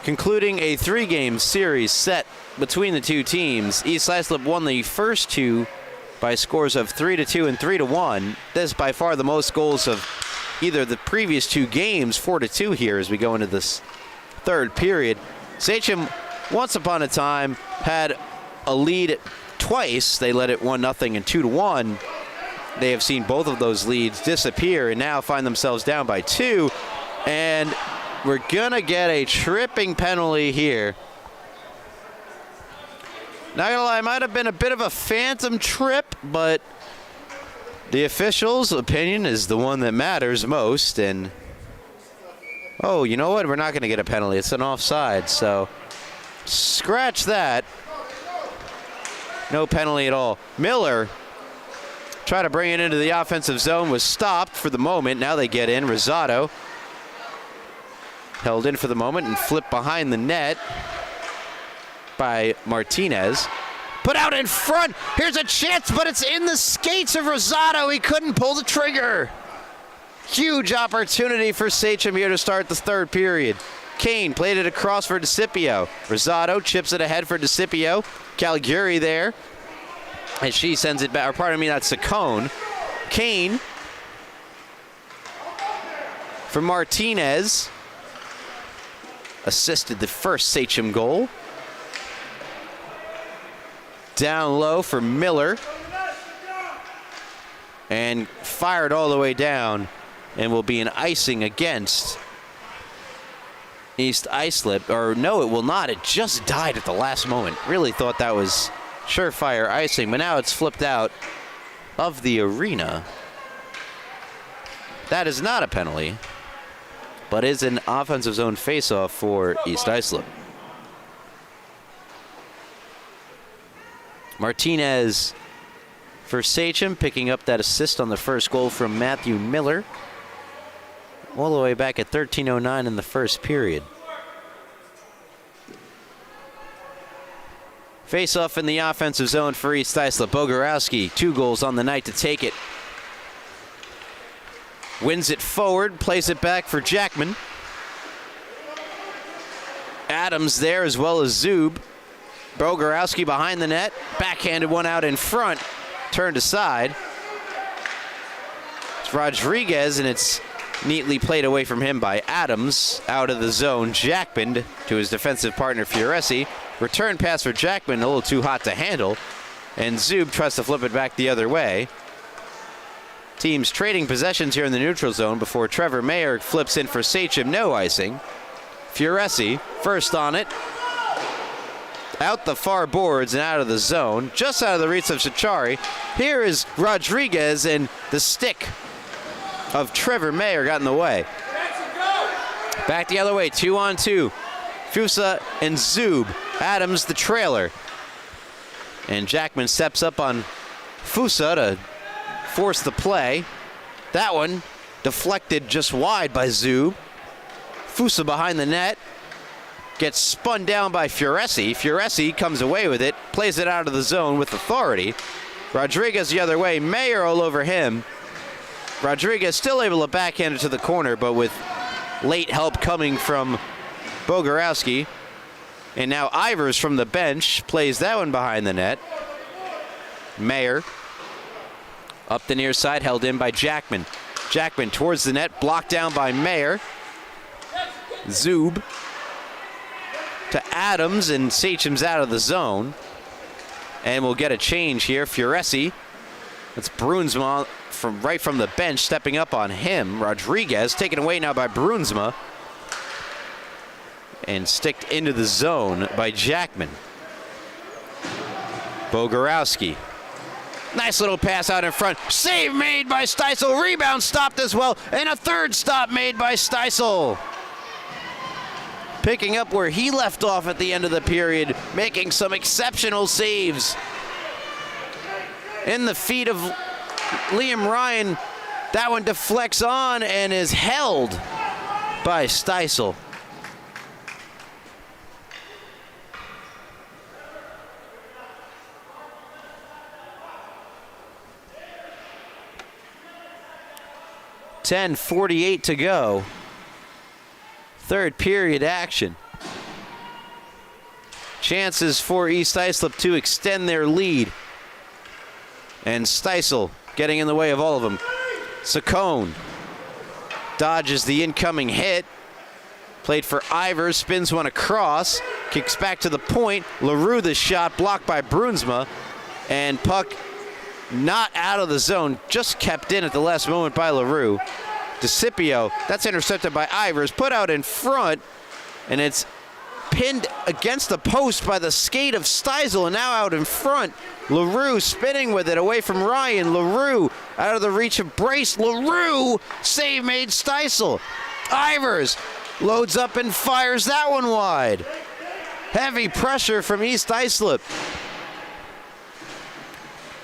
Concluding a 3-game series set between the two teams, East Islip won the first two by scores of 3-2 and 3-1. This is by far the most goals of either the previous two games, 4-2 here as we go into this third period. Sachem, once upon a time, had a lead twice. They led it 1-0 and 2-1. They have seen both of those leads disappear and now find themselves down by 2. And we're gonna get a tripping penalty here. Not gonna lie, it might have been a bit of a phantom trip, but the official's opinion is the one that matters most. And oh, you know what? We're not going to get a penalty. It's an offside, so scratch that. No penalty at all. Miller tried to bring it into the offensive zone, was stopped for the moment. Now they get in. Rosado held in for the moment and flipped behind the net by Martinez. Put out in front. Here's a chance, but it's in the skates of Rosado. He couldn't pull the trigger. Huge opportunity for Sachem here to start the third period. Kane played it across for DeCipio. Rosado chips it ahead for DeCipio. Caliguri there. And she sends it back, or pardon me, that's Sachem. Kane for Martinez. Assisted the first Sachem goal. Down low for Miller. And fired all the way down. And will be an icing against East Islip. Or no, it will not. It just died at the last moment. Really thought that was surefire icing, but now it's flipped out of the arena. That is not a penalty, but is an offensive zone faceoff for East Islip. Martinez for Sachem, picking up that assist on the first goal from Matthew Miller. All the way back at 13:09 in the first period. Face-off in the offensive zone for East Islip. Bogorowski, 2 goals on the night to take it. Wins it forward, plays it back for Jackman. Adams there as well as Zub. Bogorowski behind the net. Backhanded one out in front. Turned aside. It's Rodriguez, and it's neatly played away from him by Adams. Out of the zone, Jackman to his defensive partner Fioresi. Return pass for Jackman, a little too hot to handle. And Zub tries to flip it back the other way. Teams trading possessions here in the neutral zone before Trevor Mayer flips in for Sachem. No icing. Fioresi first on it. Out the far boards and out of the zone. Just out of the reach of Shachari. Here is Rodriguez, and the stick of Trevor Mayer got in the way. Back the other way, 2-on-2. Fusa and Zub. Adams the trailer. And Jackman steps up on Fusa to force the play. That one deflected just wide by Zub. Fusa behind the net. Gets spun down by Fioresi. Fioresi comes away with it. Plays it out of the zone with authority. Rodriguez the other way. Mayer all over him. Rodriguez still able to backhand it to the corner, but with late help coming from Bogorowski. And now Ivers from the bench plays that one behind the net. Mayer up the near side, held in by Jackman. Jackman towards the net, blocked down by Mayer. Zub to Adams, and Sachem's out of the zone. And we'll get a change here. Fioresi. That's Brunsma right from the bench, stepping up on him. Rodriguez taken away now by Brunsma. And sticked into the zone by Jackman. Bogorowski. Nice little pass out in front. Save made by Steisel. Rebound stopped as well. And a third stop made by Steisel. Picking up where he left off at the end of the period. Making some exceptional saves. In the feet of Liam Ryan. That one deflects on and is held by Steisel. 10:48 to go. Third period action. Chances for East Islip to extend their lead. And Steisel getting in the way of all of them. Sachem dodges the incoming hit. Played for Ivers, spins one across, kicks back to the point. LaRue the shot blocked by Brunsma, and puck not out of the zone, just kept in at the last moment by LaRue. DeCipio, that's intercepted by Ivers, put out in front, and it's pinned against the post by the skate of Steisel, and now out in front. LaRue spinning with it away from Ryan. LaRue out of the reach of Brace. LaRue save made Steisel. Ivers loads up and fires that one wide. Heavy pressure from East Islip.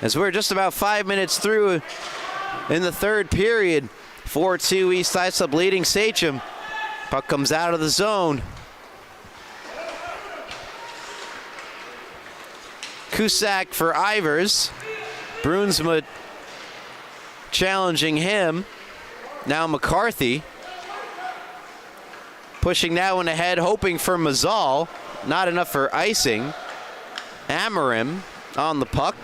As we're just about 5 minutes through in the third period, 4-2 East Islip leading Sachem. Puck comes out of the zone. Cusack for Ivers. Brunsma challenging him. Now McCarthy pushing that one ahead, hoping for Mazzal. Not enough for icing. Amarim on the puck.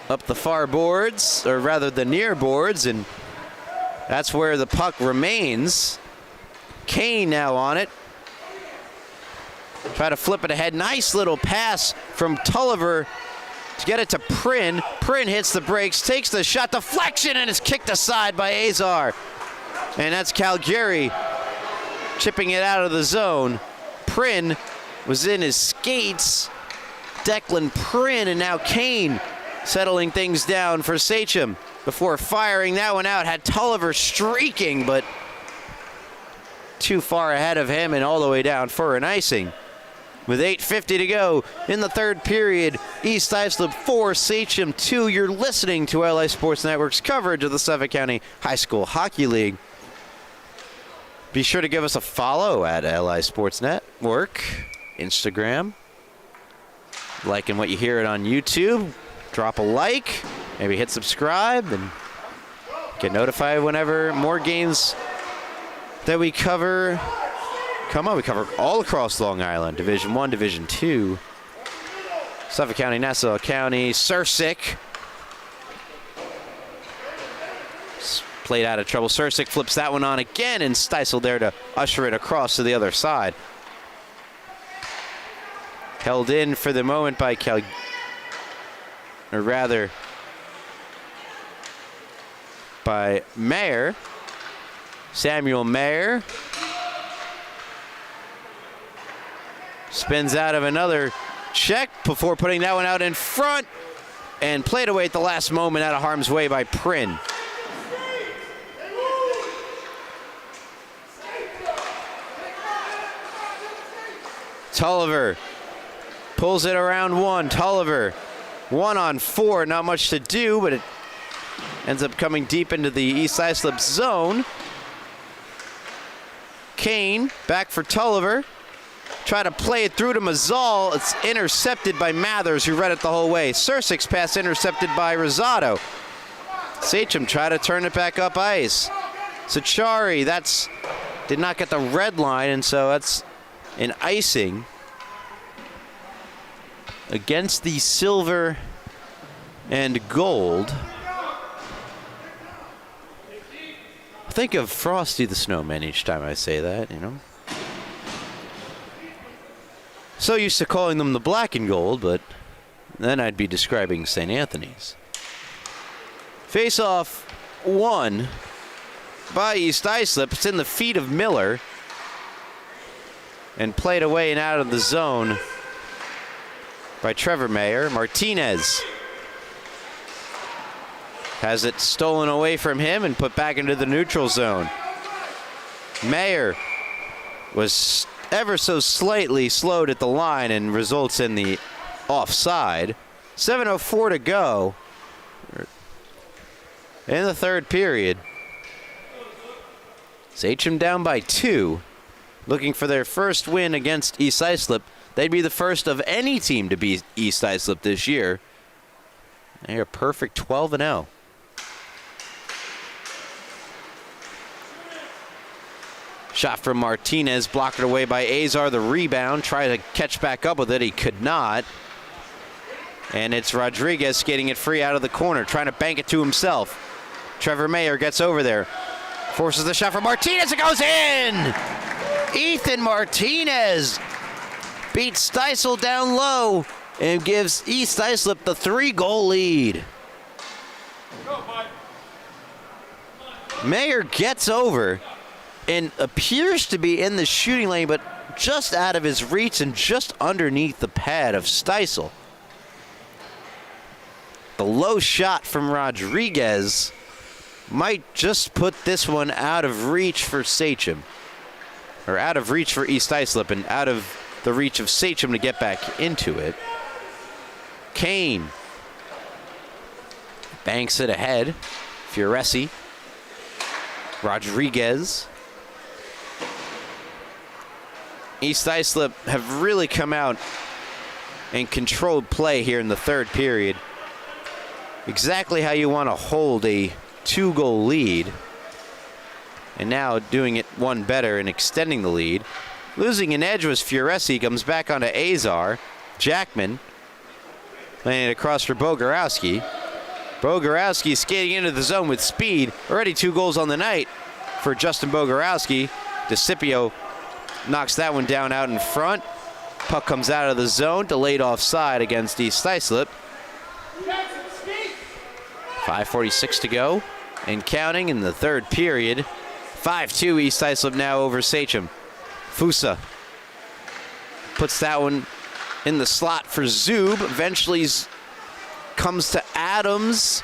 Up the far boards, or rather the near boards, and that's where the puck remains. Kane now on it. Try to flip it ahead. Nice little pass from Tulliver to get it to Prynn. Prynn hits the brakes, takes the shot, deflection, and is kicked aside by Azar. And that's Calgary chipping it out of the zone. Prynn was in his skates. Declan Prynn, and now Kane settling things down for Sachem before firing that one out. Had Tulliver streaking, but too far ahead of him and all the way down for an icing. With 8:50 to go in the third period, East Islip 4, Sachem 2. You're listening to LA Sports Network's coverage of the Suffolk County High School Hockey League. Be sure to give us a follow at LI Sports Network, Instagram. Liking what you hear it on YouTube. Drop a like, maybe hit subscribe, and get notified whenever more games that we cover come on. We cover all across Long Island, Division 1, Division 2, Suffolk County, Nassau County, Sursick. Played out of trouble. Sursick flips that one on again, and Steisel there to usher it across to the other side. Held in for the moment by by Mayer. Samuel Mayer spins out of another check before putting that one out in front, and played away at the last moment out of harm's way by Prynn. Tulliver pulls it around one. Tulliver 1-on-4, not much to do, but it ends up coming deep into the East Islip zone. Kane back for Tulliver. Try to play it through to Mazzal. It's intercepted by Mathers, who read it the whole way. Sursick's pass intercepted by Rosado. Sachem try to turn it back up ice. Sachari, did not get the red line, and so that's an icing against the silver and gold. I think of Frosty the Snowman each time I say that, you know. So used to calling them the black and gold, but then I'd be describing St. Anthony's. Face-off won by East Islip. It's in the feet of Miller, and played away and out of the zone by Trevor Mayer. Martinez has it stolen away from him and put back into the neutral zone. Mayer was ever so slightly slowed at the line and results in the offside. 7:04 to go in the third period. Sachem down by 2. Looking for their first win against East Islip. They'd be the first of any team to beat East Islip this year. They are perfect 12-0. Shot from Martinez, blocked away by Azar. The rebound, tried to catch back up with it. He could not. And it's Rodriguez getting it free out of the corner, trying to bank it to himself. Trevor Mayer gets over there. Forces the shot from Martinez. It goes in! Ethan Martinez beats Stiesel down low and gives East Islip the 3-goal lead. Mayer gets over and appears to be in the shooting lane, but just out of his reach and just underneath the pad of Stiesel. The low shot from Rodriguez might just put this one out of reach for Sachem. Or out of reach for East Islip and out of the reach of Sachem to get back into it. Kane banks it ahead. Fioresi. Rodriguez. East Islip have really come out and controlled play here in the third period. Exactly how you want to hold a 2-goal lead. And now doing it one better and extending the lead. Losing an edge was Fioresi. Comes back onto Azar. Jackman laying it across for Bogorowski. Bogorowski skating into the zone with speed. Already 2 goals on the night for Justin Bogorowski. DeCipio knocks that one down out in front. Puck comes out of the zone. Delayed offside against East Islip. 5:46 to go and counting in the third period. 5-2 East Islip now over Sachem. Fusa puts that one in the slot for Zub. Eventually comes to Adams.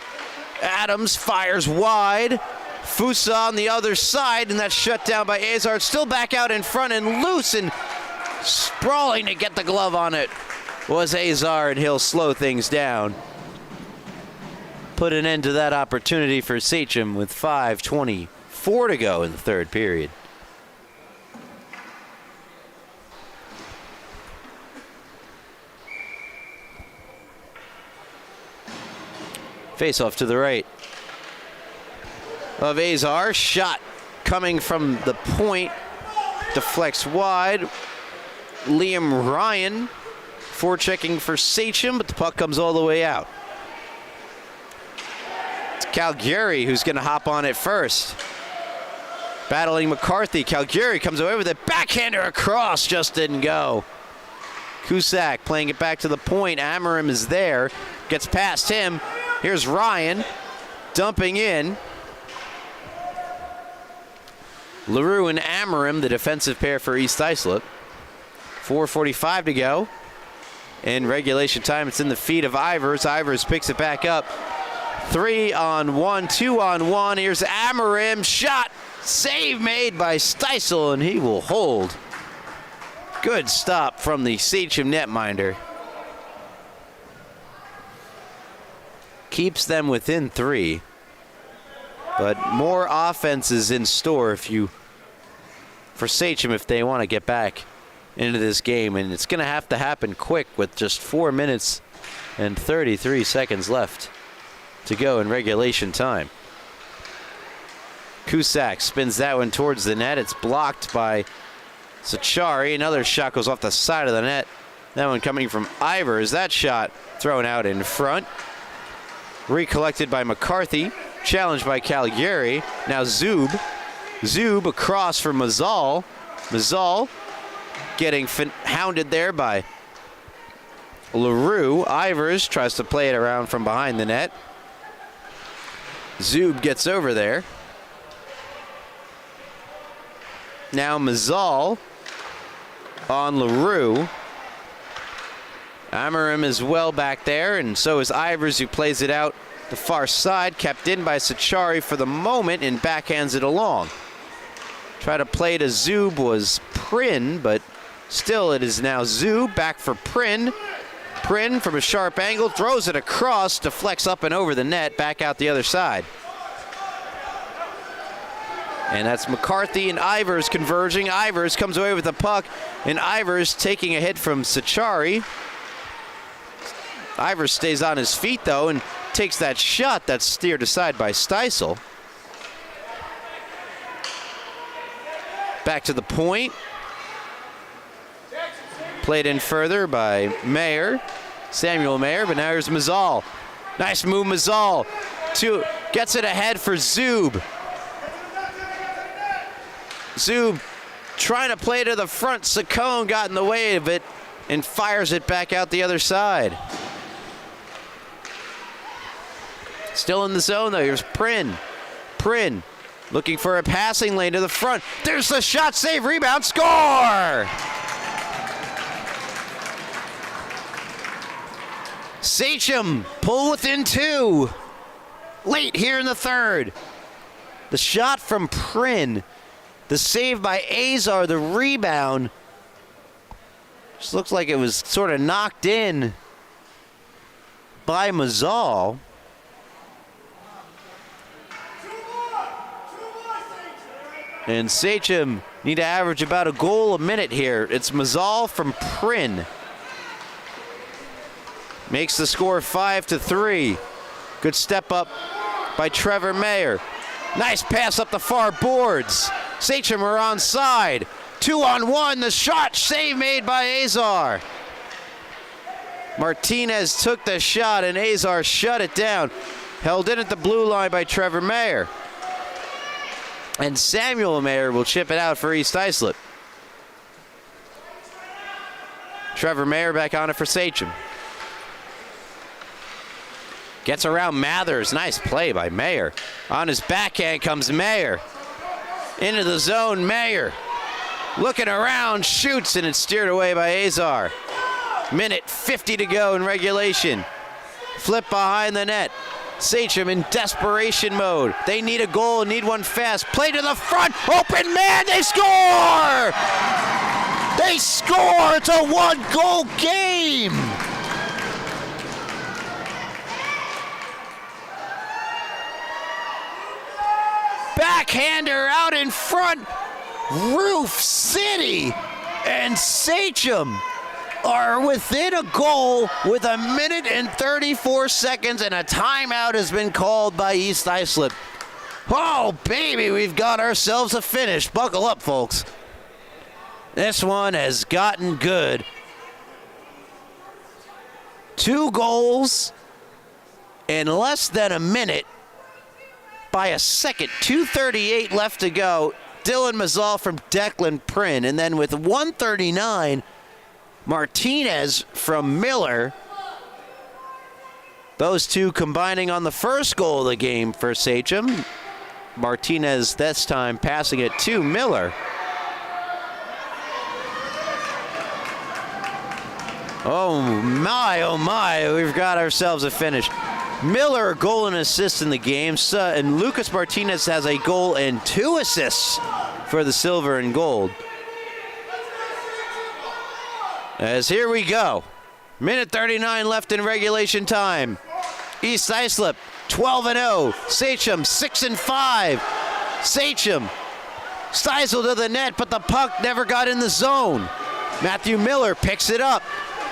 Adams fires wide. Fusa on the other side, and that's shut down by Azar. It's still back out in front and loose, and sprawling to get the glove on it was Azar, and he'll slow things down. Put an end to that opportunity for Sachem with 5:24 to go in the third period. Face off to the right of Azar. Shot coming from the point. Deflects wide. Liam Ryan forechecking for Sachem, but the puck comes all the way out. It's Calgary who's going to hop on it first. Battling McCarthy. Calgary comes away with it. Backhander across. Just didn't go. Cusack playing it back to the point. Amarim is there. Gets past him. Here's Ryan dumping in. LaRue and Amarim, the defensive pair for East Islip. 4:45 to go. In regulation time, it's in the feet of Ivers. Ivers picks it back up. 3-on-1, 2-on-1. Here's Amarim. Shot. Save made by Stiesel, and he will hold. Good stop from the Sachem netminder. Keeps them within 3. But more offense is in store for Sachem if they want to get back into this game. And it's going to have to happen quick with just 4 minutes and 33 seconds left to go in regulation time. Cusack spins that one towards the net. It's blocked by Sachari. Another shot goes off the side of the net. That one coming from Ivers. That shot thrown out in front. Recollected by McCarthy. Challenged by Calgary. Now Zub. Zub across for Mazal. Mazal getting hounded there by LaRue. Ivers tries to play it around from behind the net. Zub gets over there. Now Mazal on LaRue. Amarim is well back there, and so is Ivers, who plays it out the far side, kept in by Sachari for the moment, and backhands it along. Try to play to Zub was Prin, but still it is now Zub, back for Prin. Prin from a sharp angle, throws it across, deflects up and over the net, back out the other side. And that's McCarthy and Ivers converging. Ivers comes away with the puck, and Ivers taking a hit from Sachari. Ivers stays on his feet, though, and takes that shot that's steered aside by Stiesel. Back to the point. Played in further by Mayer, Samuel Mayer, but now here's Mazal. Nice move, Mazal. Gets it ahead for Zub. Zub trying to play to the front. Sachem got in the way of it and fires it back out the other side. Still in the zone though, here's Prin. Prin looking for a passing lane to the front. There's the shot, save, rebound, score! Sachem pull within 2. Late here in the third. The shot from Prin. The save by Azar, the rebound. Just looks like it was sort of knocked in by Mazal. And Sachem need to average about a goal a minute here. It's Mazal from Prin. Makes the score 5-3. Good step up by Trevor Mayer. Nice pass up the far boards. Sachem are onside. 2-on-1, the shot, save made by Azar. Martinez took the shot and Azar shut it down. Held in at the blue line by Trevor Mayer. And Samuel Mayer will chip it out for East Islip. Trevor Mayer back on it for Sachem. Gets around Mathers. Nice play by Mayer. On his backhand comes Mayer. Into the zone, Mayer. Looking around, shoots, and it's steered away by Azar. Minute 50 to go in regulation. Flip behind the net. Sachem in desperation mode. They need a goal, need one fast. Play to the front, open man, they score! They score, it's a 1-goal game! Backhander out in front, Roof City, and Sachem are within a goal with 1:34 seconds, and a timeout has been called by East Islip. Oh, baby, we've got ourselves a finish. Buckle up, folks. This one has gotten good. 2 goals in less than a minute by a second. 2:38 left to go. Dylan Mazal from Declan Prin, and then with 1:39, Martinez from Miller. Those two combining on the first goal of the game for Sachem. Martinez this time passing it to Miller. Oh my, we've got ourselves a finish. Miller, a goal and assist in the game, and Lucas Martinez has a goal and 2 assists for the silver and gold. As here we go. Minute 39 left in regulation time. East Islip 12-0. Sachem 6-5. Sachem Steisel to the net, but the puck never got in the zone. Matthew Miller picks it up.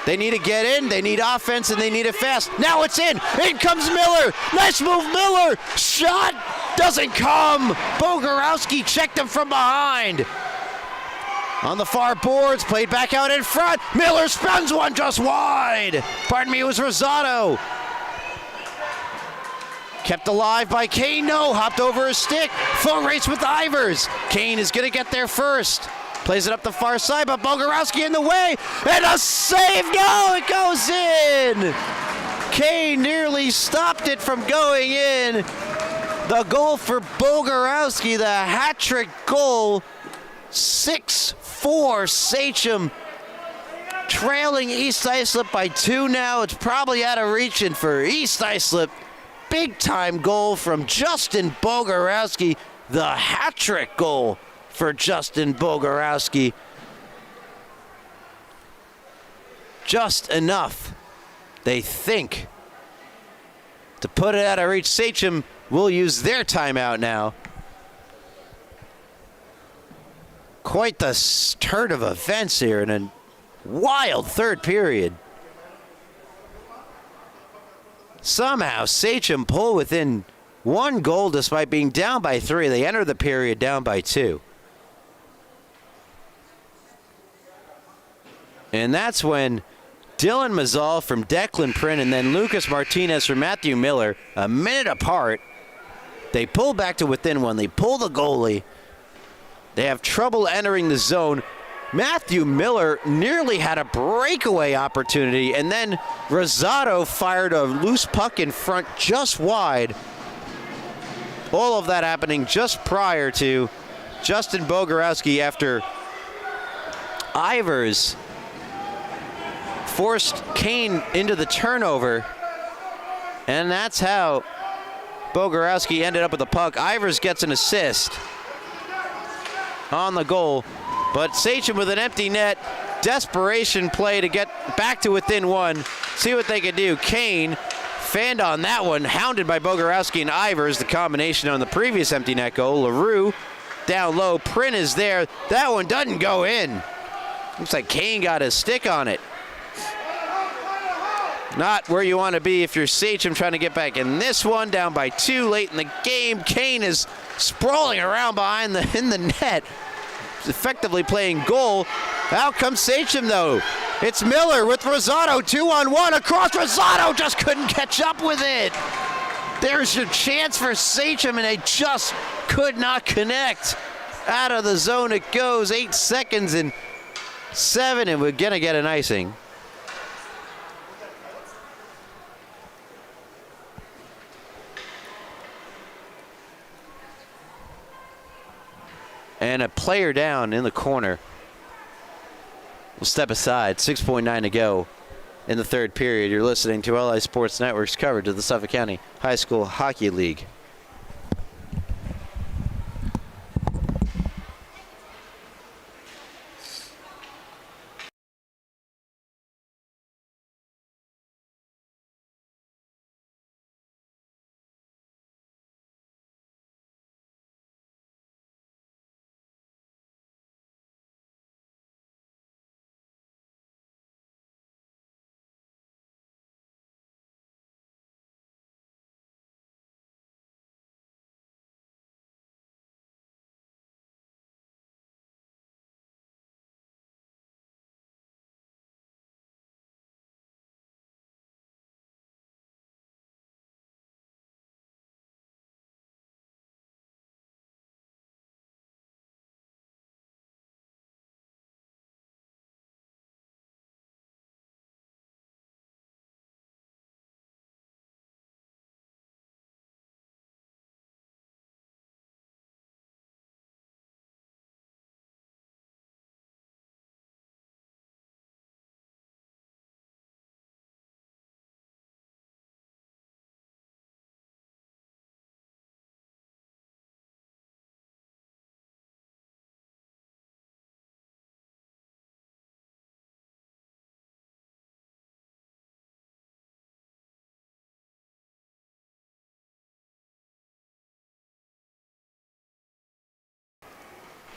They need to get in, they need offense, and they need it fast. Now it's in! In comes Miller! Nice move, Miller! Shot doesn't come! Bogorowski checked him from behind. On the far boards, played back out in front. Miller spins one just wide. Pardon me, it was Rosado. Kept alive by Kane, no, hopped over his stick. Full race with Ivers. Kane is gonna get there first. Plays it up the far side, but Bogorowski in the way, and a save, no, it goes in! Kane nearly stopped it from going in. The goal for Bogorowski, the hat-trick goal. 6-4, Sachem trailing East Islip by 2 now. It's probably out of reach, and for East Islip, big-time goal from Justin Bogorowski, the hat-trick goal for Justin Bogorowski. Just enough, they think, to put it out of reach. Sachem will use their timeout now. Quite the turn of events here in a wild third period. Somehow Sachem pull within 1 goal despite being down by 3. They enter the period down by 2. And that's when Dylan Mazzal from Declan Print and then Lucas Martinez from Matthew Miller, a minute apart, they pull back to within one. They pull the goalie. They have trouble entering the zone. Matthew Miller nearly had a breakaway opportunity, and then Rosado fired a loose puck in front just wide. All of that happening just prior to Justin Bogorowski after Ivers forced Kane into the turnover. And that's how Bogorowski ended up with the puck. Ivers gets an assist on the goal. But Sachem with an empty net, desperation play to get back to within one. See what they can do. Kane fanned on that one, hounded by Bogorowski and Ivers, the combination on the previous empty net goal. LaRue down low, Print is there. That one doesn't go in. Looks like Kane got his stick on it. Not where you want to be if you're Sachem trying to get back in this one, down by 2 late in the game. Kane is sprawling around behind in the net, effectively playing goal. Out comes Sachem though. It's Miller with Rosado, 2-on-1 across. Rosado just couldn't catch up with it. There's your chance for Sachem, and they just could not connect. Out of the zone it goes. 8 seconds and 7, and we're gonna get an icing. And a player down in the corner will step aside. 6.9 to go in the third period. You're listening to LI Sports Network's coverage of the Suffolk County High School Hockey League.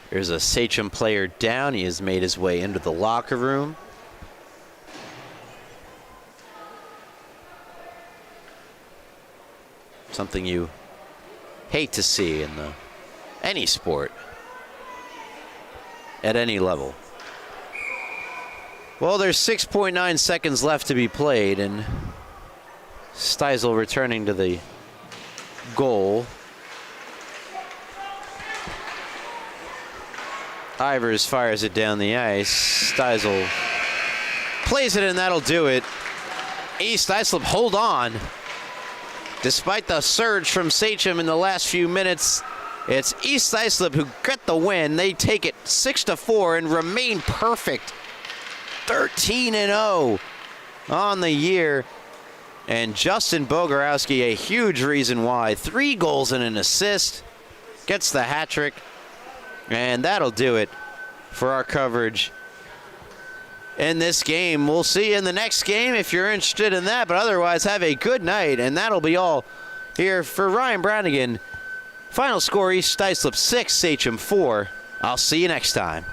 There's a Sachem player down. He has made his way into the locker room. Something you hate to see in any sport at any level. Well, there's 6.9 seconds left to be played, and Steisel returning to the goal. Ivers fires it down the ice. Steisel plays it, and that'll do it. East Islip hold on. Despite the surge from Sachem in the last few minutes, it's East Islip who get the win. They take it 6-4 and remain perfect. 13-0 on the year. And Justin Bogorowski, a huge reason why. 3 goals and an assist. Gets the hat trick. And that'll do it for our coverage in this game. We'll see you in the next game if you're interested in that. But otherwise, have a good night. And that'll be all here for Ryan Brannigan. Final score, East Islip 6, Sachem 4. I'll see you next time.